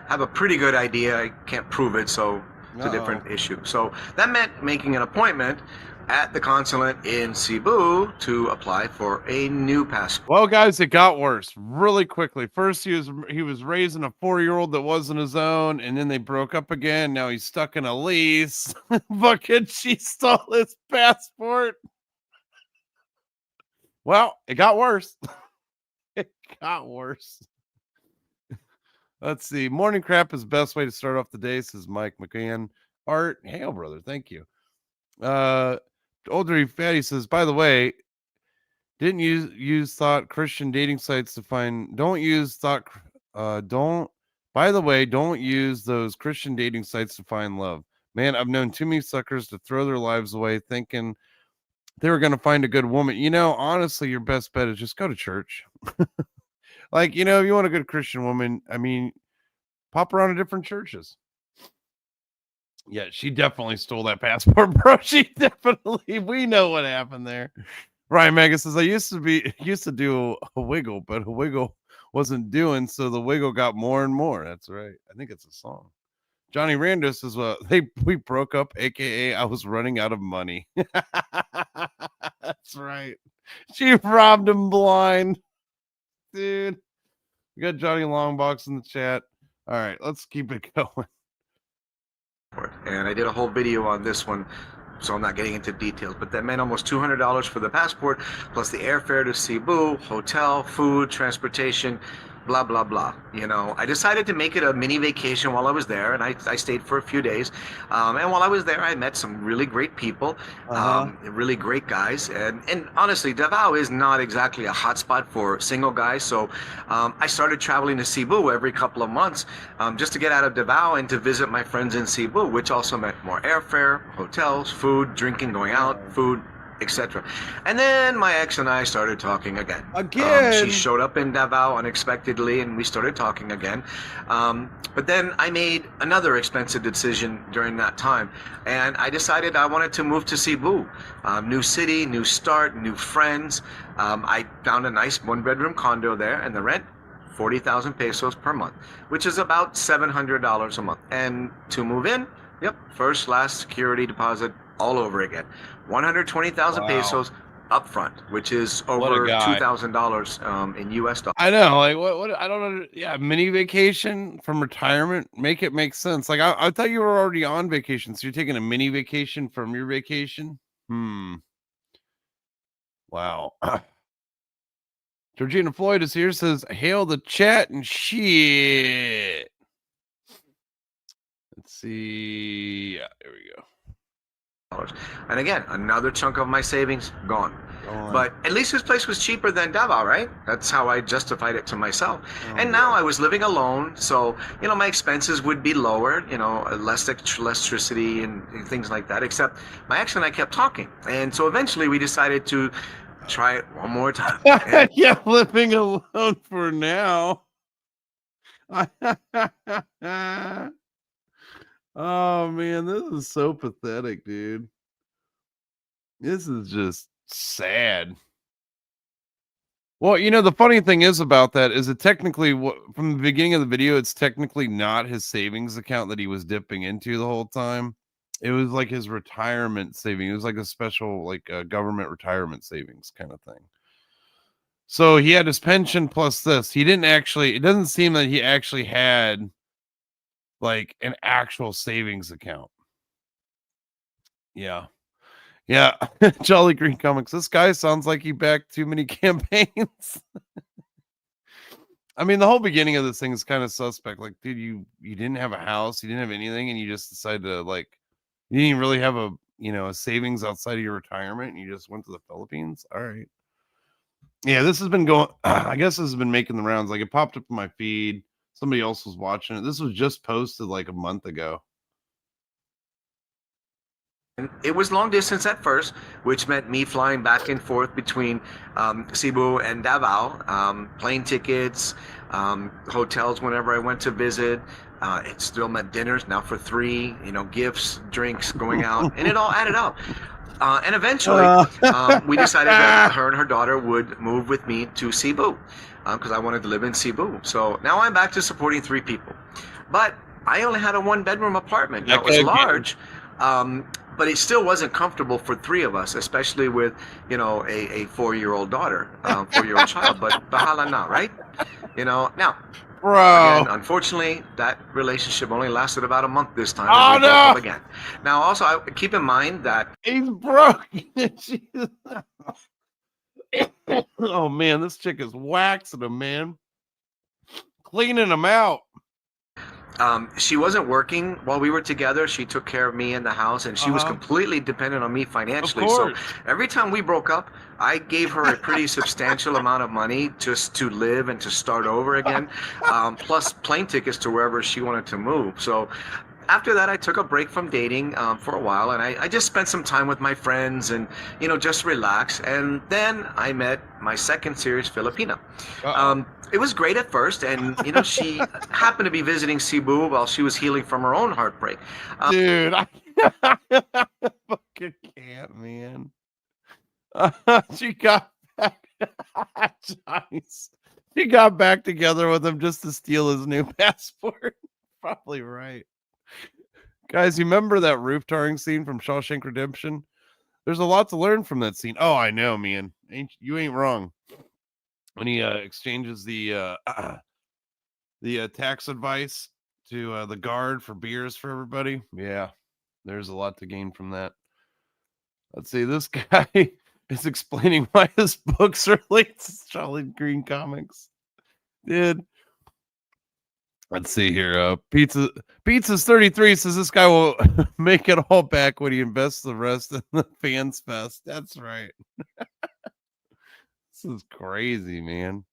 have a pretty good idea. I can't prove it, so it's a different issue. So that meant making an appointment at the consulate in Cebu to apply for a new passport. Well, guys, it got worse really quickly. First, he was raising a 4-year-old that wasn't his own, and then they broke up again. Now he's stuck in a lease. Fucking, she stole his passport. Well, it got worse. It got worse. Let's see. Morning crap is the best way to start off the day, says Mike McCann. Art, hail, brother. Thank you. Older Fatty says, by the way, didn't use thought Christian dating sites to find. Don't use thought. Don't. By the way, don't use those Christian dating sites to find love. Man, I've known too many suckers to throw their lives away thinking they were going to find a good woman. Honestly, your best bet is just go to church. Like, if you want a good Christian woman, I mean, pop around to different churches. Yeah, she definitely stole that passport, bro. She definitely, we know what happened there. Ryan Mega says, I used to do a wiggle, but a wiggle wasn't doing, so the wiggle got more and more. That's right. I think it's a song. Johnny Rando says, well, we broke up, aka I was running out of money. That's right. She robbed him blind. Dude. We got Johnny Longbox in the chat. All right, let's keep it going. And I did a whole video on this one, so I'm not getting into details, but that meant almost $200 for the passport, plus the airfare to Cebu, hotel, food, transportation, blah, blah, blah. I decided to make it a mini vacation while I was there, and I stayed for a few days. And while I was there, I met some really great people, really great guys. And honestly, Davao is not exactly a hotspot for single guys. So I started traveling to Cebu every couple of months just to get out of Davao and to visit my friends in Cebu, which also meant more airfare, hotels, food, drinking, going out, food, etc. And then my ex and I started talking again. She showed up in Davao unexpectedly, and we started talking again. But then I made another expensive decision during that time, and I decided I wanted to move to Cebu. New city, new start, new friends. I found a nice 1-bedroom condo there, and the rent, 40,000 pesos per month, which is about $700 a month. And to move in, Yep, first, last security deposit all over again. 120,000 Wow. pesos upfront, which is What a over guy. $2,000 in US dollars. I know, like what I don't know. Yeah, mini vacation from retirement. Make it make sense. Like I thought you were already on vacation, so you're taking a mini vacation from your vacation. Wow. Georgina Floyd is here, says, hail the chat and shit. Let's see. Yeah, there we go. And again, another chunk of my savings gone. Gone. But at least this place was cheaper than Davao, right? That's how I justified it to myself. Oh, and now I was living alone, so my expenses would be lower. Less electricity and things like that. Except my ex and I kept talking, and so eventually we decided to try it one more time. Yeah, living alone for now. Oh man, this is so pathetic, dude. This is just sad. Well, the funny thing is about that is it technically, from the beginning of the video, it's technically not his savings account that he was dipping into the whole time. It was like his retirement saving. It was like a special, like government retirement savings kind of thing. So he had his pension plus this. He didn't actually, it doesn't seem that he actually had like an actual savings account. Yeah. Yeah. Jolly Green Comics. This guy sounds like he backed too many campaigns. I mean, the whole beginning of this thing is kind of suspect. Like, dude, you didn't have a house, you didn't have anything, and you just decided to, like, you didn't even really have a savings outside of your retirement, and you just went to the Philippines. All right. Yeah, this has been going, I guess this has been making the rounds. Like, it popped up in my feed. Somebody else was watching it. This was just posted like a month ago. It was long distance at first, which meant me flying back and forth between Cebu and Davao, plane tickets, hotels whenever I went to visit. It still meant dinners now for 3, gifts, drinks, going out, and it all added up. And eventually, we decided that her and her daughter would move with me to Cebu because I wanted to live in Cebu. So now I'm back to supporting 3 people. But I only had a 1-bedroom apartment. Now, it was large, but it still wasn't comfortable for 3 of us, especially with, a 4-year-old daughter, 4-year-old child. But bahala na, right? Now. Bro. Again, unfortunately, that relationship only lasted about a month this time. Oh, we broke no. up again. Now, also, keep in mind that he's broken. Oh man, this chick is waxing him, man. Cleaning him out. she wasn't working while we were together. She took care of me in the house, and she was completely dependent on me financially. So every time we broke up, I gave her a pretty substantial amount of money just to live and to start over again, plus plane tickets to wherever she wanted to move. So after that, I took a break from dating for a while, and I just spent some time with my friends and, just relax. And then I met my second serious Filipina. It was great at first, and, she happened to be visiting Cebu while she was healing from her own heartbreak. Dude, I fucking can't, man. She got back. She got back together with him just to steal his new passport. Probably right. Guys, you remember that roof tarring scene from Shawshank Redemption? There's a lot to learn from that scene. Oh, I know, man. You ain't wrong. When he exchanges the tax advice to the guard for beers for everybody. Yeah, there's a lot to gain from that. Let's see. This guy is explaining why his books relate to Charlie Green Comics. Dude. Let's see here. Pizza's 33 says this guy will make it all back when he invests the rest in the Fans Fest. That's right. This is crazy, man.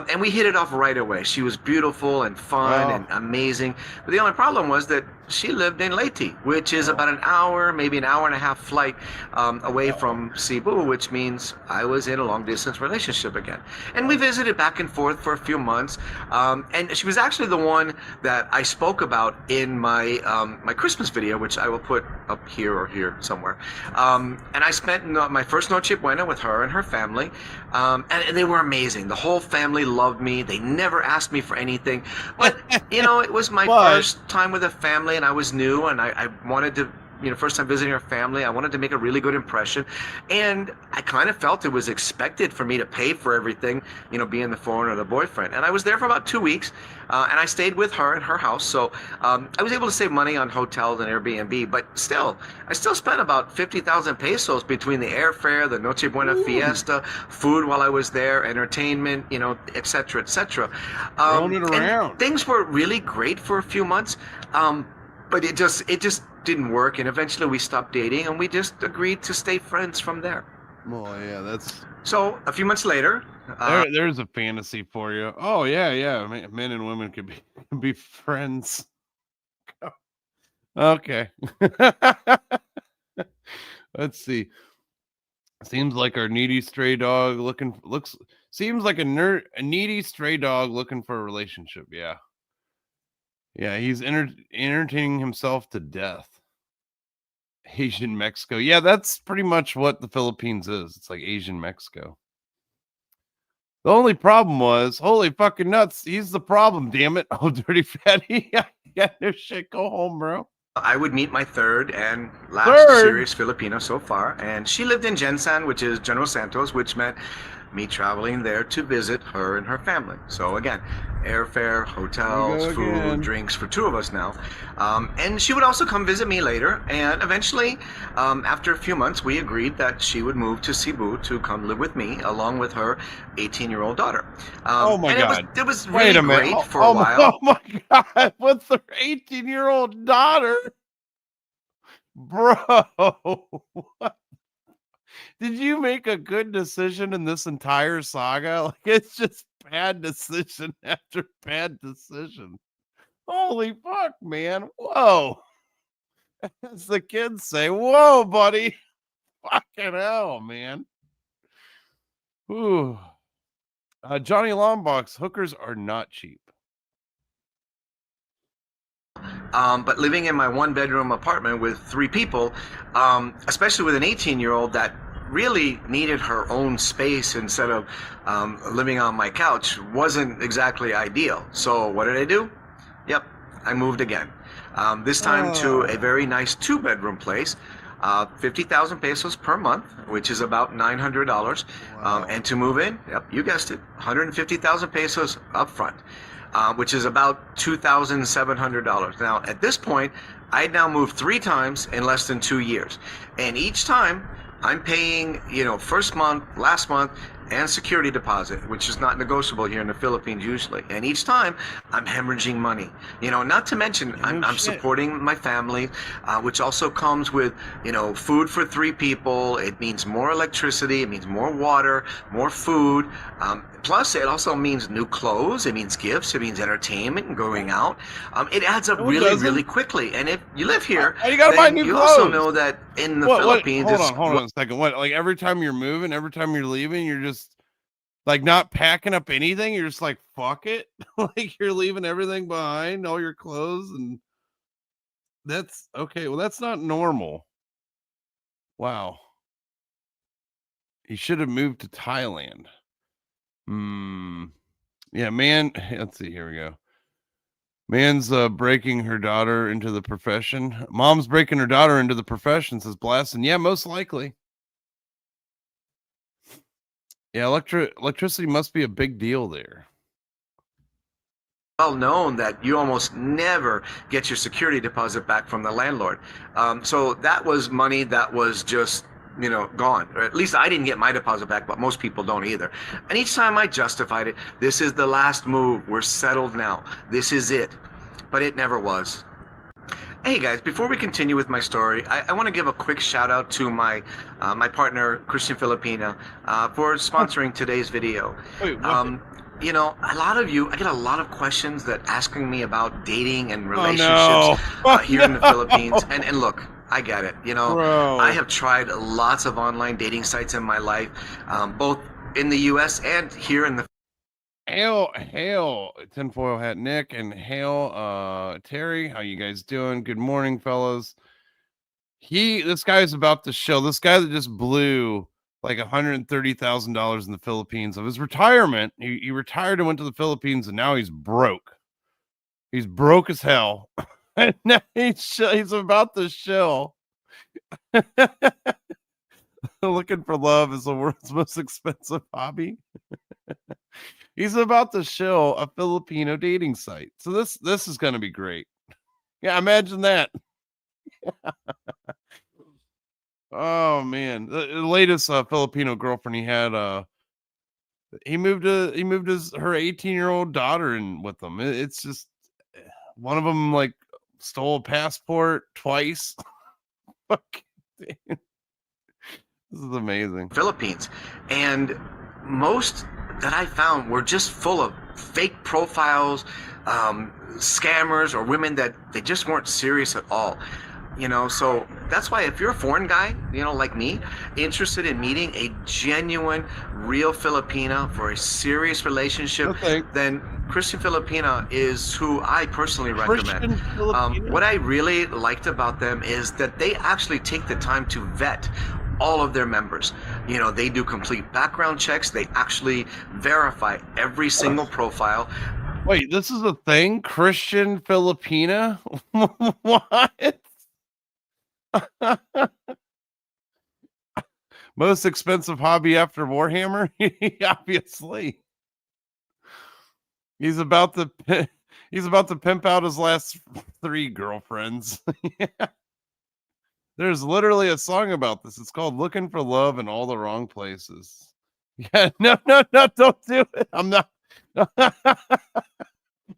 And we hit it off right away. She was beautiful and fun and amazing. But the only problem was that she lived in Leyte, which is about an hour, maybe an hour and a half flight away from Cebu, which means I was in a long distance relationship again. And we visited back and forth for a few months. And she was actually the one that I spoke about in my my Christmas video, which I will put up here or here somewhere. And I spent my first Noche Buena with her and her family. And they were amazing. The whole family family loved me. They never asked me for anything. But, it was my But- first time with a family, and I was new, and I wanted to, first time visiting her family. I wanted to make a really good impression. And I kind of felt it was expected for me to pay for everything, being the foreigner, the boyfriend. And I was there for about 2 weeks, and I stayed with her in her house. So I was able to save money on hotels and Airbnb, but I still spent about 50,000 pesos between the airfare, the Noche Buena fiesta, food while I was there, entertainment, et cetera, et cetera. Rolling it around. And things were really great for a few months, but it just didn't work, and eventually we stopped dating, and we just agreed to stay friends from there. Well, yeah, that's So a few months later, there's a fantasy for you. Oh yeah. Men and women could be friends. Okay. Let's see. Seems like our needy stray dog seems like a needy stray dog looking for a relationship. Yeah. Yeah, he's entertaining himself to death. Asian Mexico. Yeah, that's pretty much what the Philippines is. It's like Asian Mexico. The only problem was, holy fucking nuts, he's the problem, damn it. Oh, dirty fatty. Yeah, no shit. Go home, bro. I would meet my third and last serious Filipino so far, and she lived in Gensan, which is General Santos, which meant me traveling there to visit her and her family. So again, airfare, hotels, food, drinks for two of us now. And she would also come visit me later. And eventually, after a few months, we agreed that she would move to Cebu to come live with me, along with her 18-year-old daughter. Oh my God. It was really great for a while. Oh my God. What's her 18-year-old daughter? Bro. What? Did you make a good decision in this entire saga? Like, it's just bad decision after bad decision. Holy fuck, man. Whoa. As the kids say, whoa, buddy. Fucking hell, man. Ooh. Johnny Longbox, hookers are not cheap. But living in my one-bedroom apartment with 3 people, especially with an 18-year-old that really needed her own space instead of living on my couch, wasn't exactly ideal. So what did I do? Yep, I moved again. This time to a very nice 2-bedroom place. 50,000 pesos per month, which is about $900. And to move in, yep, you guessed it, 150,000 pesos up front. Which is about $2,700. Now, at this point, I now moved 3 times in less than 2 years. And each time, I'm paying, first month, last month, and security deposit, which is not negotiable here in the Philippines usually. And each time, I'm hemorrhaging money. Not to mention, I'm supporting my family, which also comes with, food for 3 people. It means more electricity. It means more water, more food. Plus, it also means new clothes. It means gifts. It means entertainment and going out. It adds up really quickly. And if you live here, you gotta buy new you clothes. Also know that in the Philippines, hold on a second. What? Like every time you're moving, every time you're leaving, you're just like not packing up anything. You're just like, fuck it. Like you're leaving everything behind, all your clothes, and that's okay. Well, that's not normal. Wow. He should have moved to Thailand. Yeah, man. Let's see. Here we go. Man's breaking her daughter into the profession. Mom's breaking her daughter into the profession, says Blaston. Yeah, most likely. Yeah, electricity must be a big deal there. Well known that you almost never get your security deposit back from the landlord. So that was money that was just gone. Or at least I didn't get my deposit back, but most people don't either. And each time I justified it, this is the last move. We're settled now. This is it. But it never was. Hey guys, before we continue with my story, I want to give a quick shout out to my partner, Christian Filipina, for sponsoring today's video. Wait, a lot of you, I get a lot of questions that asking me about dating and relationships here in the Philippines. And look, I get it. Bro. I have tried lots of online dating sites in my life, both in the U.S. and here in the Hail, tinfoil hat Nick, and hail, Terry. How you guys doing? Good morning, fellas. This guy's about to show. This guy that just blew like $130,000 in the Philippines of his retirement. He retired and went to the Philippines, and now he's broke. He's broke as hell. And now he's about to show. Looking for love is the world's most expensive hobby. He's about to show a Filipino dating site. So this is going to be great. Yeah, imagine that. Oh man, the latest Filipino girlfriend he had, he moved her 18-year-old daughter in with him. It's just one of them like stole a passport twice. Fucking damn. This is amazing. Philippines, and most that I found were just full of fake profiles, scammers, or women that they just weren't serious at all. So that's why if you're a foreign guy, like me, interested in meeting a genuine, real Filipina for a serious relationship, then Christian Filipina is who I personally recommend. What I really liked about them is that they actually take the time to vet all of their members. They do complete background checks. They actually verify every single profile. Wait, this is a thing? Christian Filipina? What? Most expensive hobby after Warhammer? Obviously. He's about to pimp out his last 3 girlfriends. Yeah. There's literally a song about this. It's called Looking for Love in All the Wrong Places. Yeah, no, don't do it. I'm not.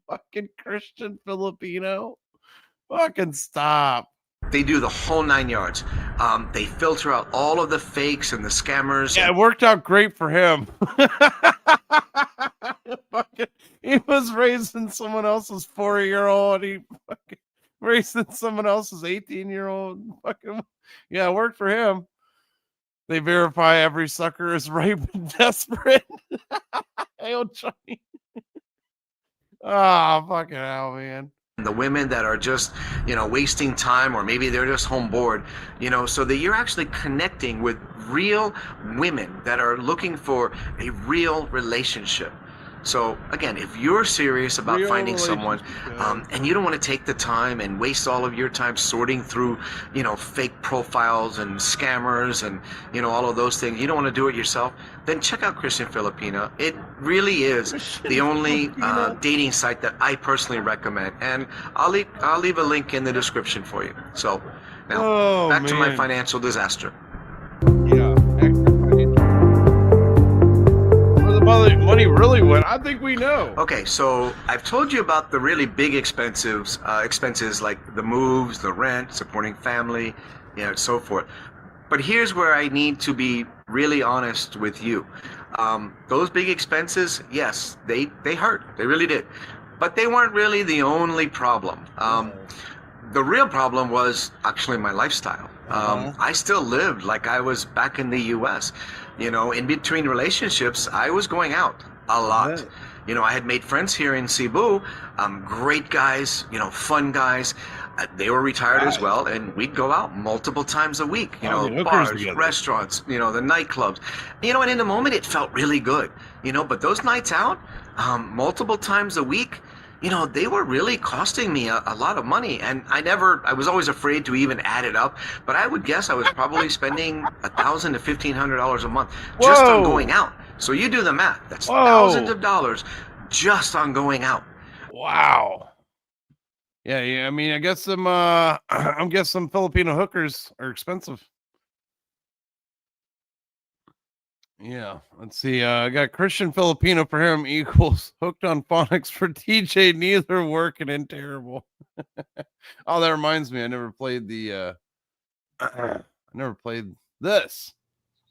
Fucking Christian Filipino. Fucking stop. They do the whole 9 yards. They filter out all of the fakes and the scammers. Yeah, it worked out great for him. He was raising someone else's 4-year-old. He fucking raising someone else's 18-year-old. Fucking, yeah, it worked for him. They verify every sucker is ripe and desperate. Hey, old Johnny. Oh, fucking hell, man. The women that are just, wasting time, or maybe they're just home bored, so that you're actually connecting with real women that are looking for a real relationship. So again, if you're serious about finding someone, and you don't want to take the time and waste all of your time sorting through, fake profiles and scammers and, all of those things, you don't want to do it yourself, then check out Christian Filipina. It really is the only dating site that I personally recommend. And I'll leave a link in the description for you. So now back to my financial disaster. Yeah. Money really went. I think we know. Okay, so I've told you about the really big expenses like the moves, the rent, supporting family, so forth. But here's where I need to be really honest with you. Those big expenses, yes, they hurt. They really did. But they weren't really the only problem. The real problem was actually my lifestyle. I still lived like I was back in the U.S. In between relationships, I was going out a lot. I had made friends here in Cebu, great guys, fun guys. They were retired as well, and we'd go out multiple times a week, bars, restaurants, the nightclubs. And in the moment, it felt really good, but those nights out, multiple times a week, they were really costing me a lot of money, and I was always afraid to even add it up, but I would guess I was probably spending $1,000 to $1,500 a month just on going out. So you do the math. That's thousands of dollars just on going out. Wow. Yeah. I mean, I guess some Filipino hookers are expensive. Yeah, let's see. I got Christian Filipino for him equals hooked on phonics for DJ. Neither working and terrible. Oh, that reminds me. I never played this.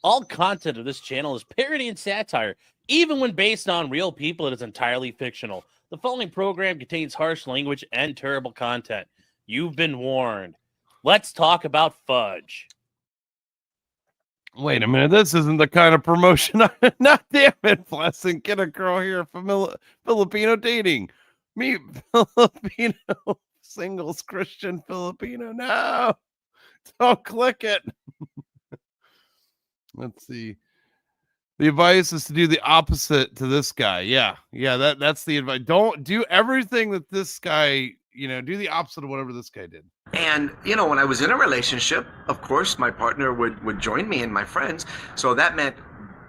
All content of this channel is parody and satire. Even when based on real people, it is entirely fictional. The following program contains harsh language and terrible content. You've been warned. Let's talk about fudge. Wait a minute, this isn't the kind of promotion not damn it, Blessing. Get a girl here from Filipino dating. Meet Filipino singles Christian Filipino. No, don't click it. Let's see. The advice is to do the opposite to this guy. Yeah. That's the advice. Don't do everything that this guy, do the opposite of whatever this guy did. And, when I was in a relationship, of course, my partner would join me and my friends. So that meant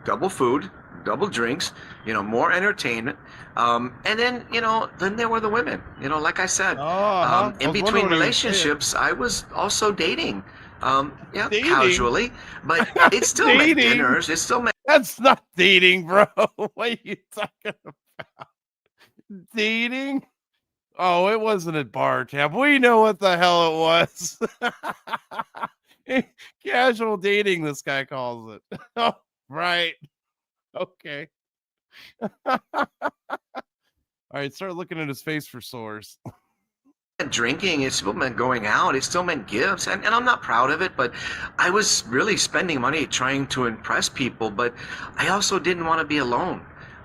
double food, double drinks, more entertainment. And then, then there were the women, like I said, in between relationships, I was also dating. Dating? Casually, but it still meant dinners. It still meant. That's not dating, bro. What are you talking about? Dating? Oh, it wasn't a bar tab. We know what the hell it was. Casual dating, this guy calls it. Oh, right. Okay. All right, start looking at his face for sores. Drinking, it still meant going out, it still meant gifts, and I'm not proud of it, but I was really spending money trying to impress people, but I also didn't want to be alone.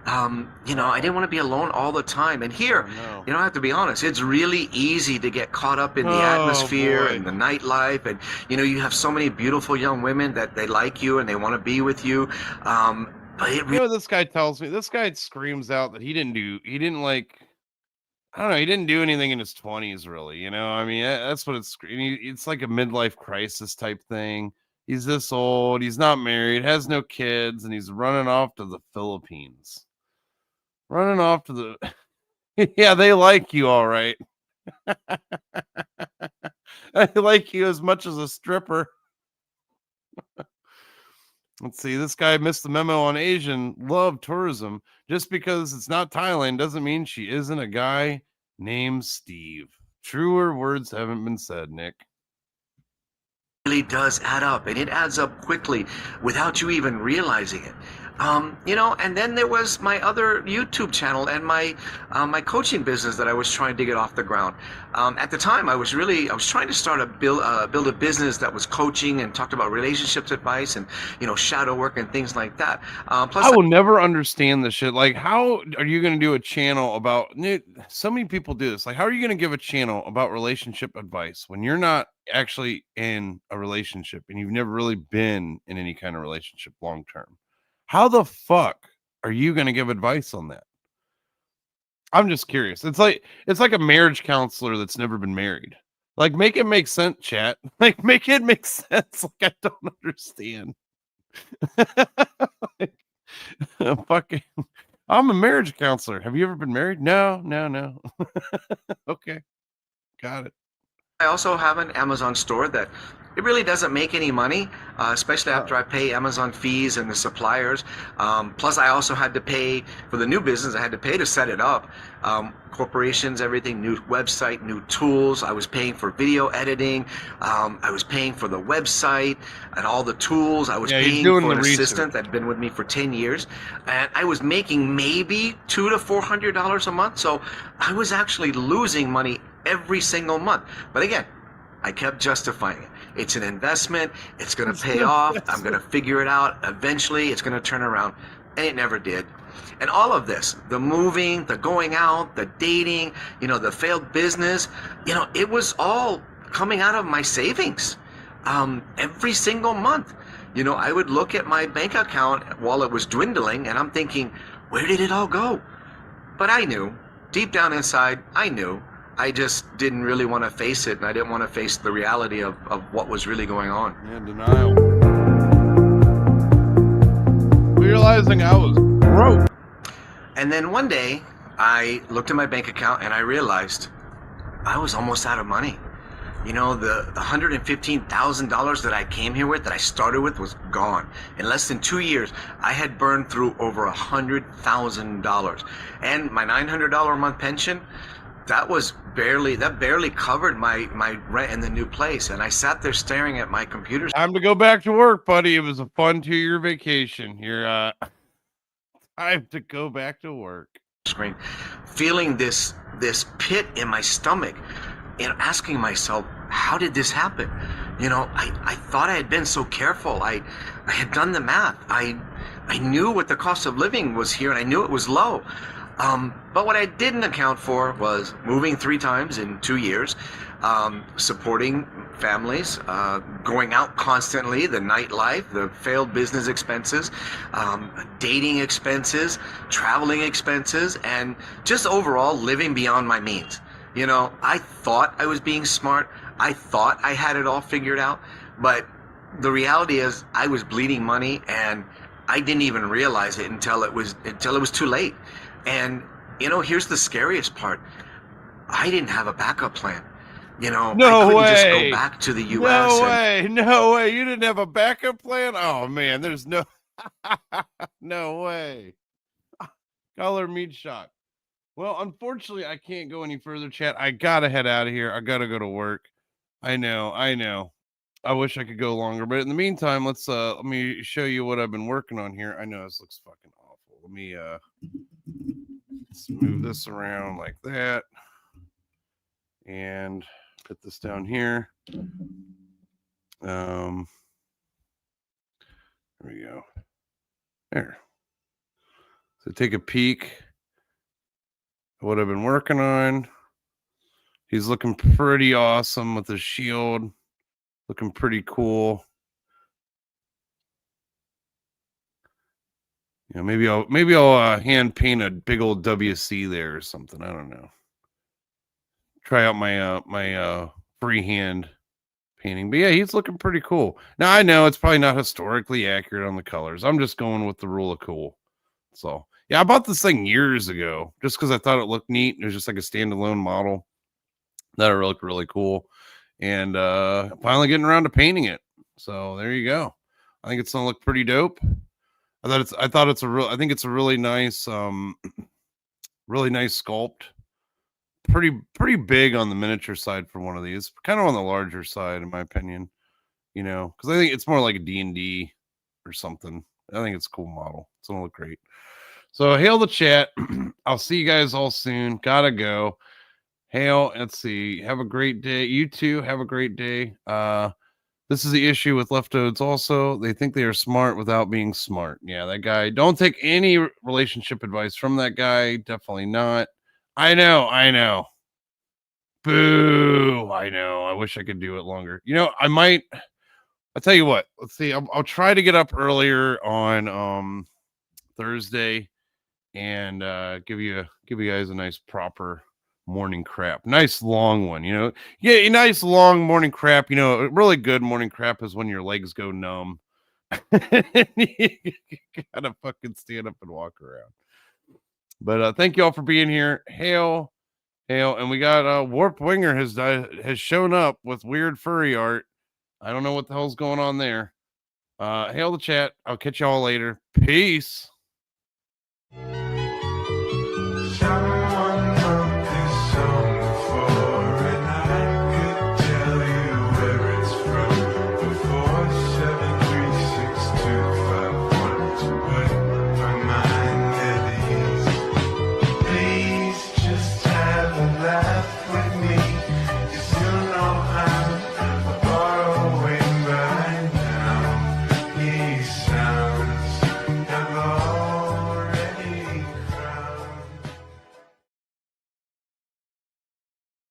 I didn't want to be alone all the time. And here, I have to be honest, it's really easy to get caught up in the atmosphere and the nightlife, and you have so many beautiful young women that they like you and they want to be with you. But it really, this guy tells me, this guy screams out that he didn't do anything in his 20s, really. I mean, that's what it's like a midlife crisis type thing. He's this old, he's not married, has no kids, and he's running off to the Philippines. Yeah, they like you, all right. I like you as much as a stripper. Let's see, this guy missed the memo on Asian love tourism. Just because it's not Thailand doesn't mean she isn't a guy named Steve. Truer words haven't been said, Nick. really does add up, and it adds up quickly without you even realizing it. And then there was my other YouTube channel and my coaching business that I was trying to get off the ground. At the time, I was trying to build a business that was coaching and talked about relationships advice and shadow work and things like that. Plus, I will never understand this shit. Like, how are you going to do a channel about? So many people do this. Like, how are you going to give a channel about relationship advice when you're not actually in a relationship and you've never really been in any kind of relationship long term? How the fuck are you going to give advice on that? I'm just curious. It's like a marriage counselor that's never been married. Like, make it make sense, chat. Like, make it make sense. Like, I don't understand. Fucking, I'm a marriage counselor. Have you ever been married? No. Okay, got it. I also have an Amazon store that it really doesn't make any money, especially after I pay Amazon fees and the suppliers. Plus, I also had to pay for the new business. I had to pay to set it up. Corporations, everything, new website, new tools. I was paying for video editing. I was paying for the website and all the tools. I was paying for an assistant that had been with me for 10 years. And I was making maybe $200 to $400 a month. So I was actually losing money every single month. But again, I kept justifying it. It's an investment. It's going to pay off. I'm going to figure it out. Eventually, it's going to turn around. And it never did. And all of this, the moving, the going out, the dating, the failed business, it was all coming out of my savings every single month. I would look at my bank account while it was dwindling, and I'm thinking, where did it all go? But I knew, deep down inside, I knew. I just didn't really want to face it, and I didn't want to face the reality of what was really going on. Yeah, denial. Realizing I was broke. And then one day, I looked at my bank account and I realized I was almost out of money. The $115,000 that I came here with, that I started with, was gone. In less than 2 years, I had burned through over $100,000. And my $900 a month pension, that barely covered my rent in the new place. And I sat there staring at my computer. Time to go back to work, buddy. It was a fun 2-year vacation. You're time to go back to work. Screen, feeling this pit in my stomach, and asking myself, how did this happen? I thought I had been so careful. I had done the math. I knew what the cost of living was here, and I knew it was low. But what I didn't account for was moving 3 times in 2 years, supporting families, going out constantly, the nightlife, the failed business expenses, dating expenses, traveling expenses, and just overall living beyond my means. You know, I thought I was being smart. I thought I had it all figured out, but the reality is I was bleeding money, and I didn't even realize it until it was too late. And you know, here's the scariest part. I didn't have a backup plan. You know, No I couldn't just way. go back to the U.S. No and way. No way. You didn't have a backup plan? Oh man, there's no no way. Color meat shock. Well, unfortunately, I can't go any further, chat. I gotta head out of here. I gotta go to work. I know. I wish I could go longer, but in the meantime, let me show you what I've been working on here. I know this looks fucking awful. Let me let's move this around like that and put this down here. There we go. There. So take a peek at what I've been working on. He's looking pretty awesome with his shield. Looking pretty cool. You know, maybe I'll hand paint a big old WC there or something. I don't know. Try out my freehand painting. But yeah, he's looking pretty cool. Now I know it's probably not historically accurate on the colors. I'm just going with the rule of cool. So yeah, I bought this thing years ago just because I thought it looked neat. It was just like a standalone model that looked really cool. And finally getting around to painting it. So there you go. I think it's gonna look pretty dope. I think it's a really nice sculpt. Pretty big on the miniature side for one of these. Kind of on the larger side, in my opinion. You know, because I think it's more like a D&D or something. I think it's a cool model. It's gonna look great. So hail the chat. I'll see you guys all soon. Gotta go. Hail, let's see. Have a great day. You too. Have a great day. This is the issue with leftodes also. They think they are smart without being smart. Yeah, that guy. Don't take any relationship advice from that guy. Definitely not. I know. Boo. I know. I wish I could do it longer. You know, I'll tell you what. Let's see. I'll try to get up earlier on Thursday and give you guys a nice proper morning crap. Nice long one, you know. Yeah, a nice long morning crap. You know, a really good morning crap is when your legs go numb. You gotta fucking stand up and walk around. But thank you all for being here. Hail, and we got Warp Winger has shown up with weird furry art. I don't know what the hell's going on there. Hail the chat. I'll catch y'all later. Peace.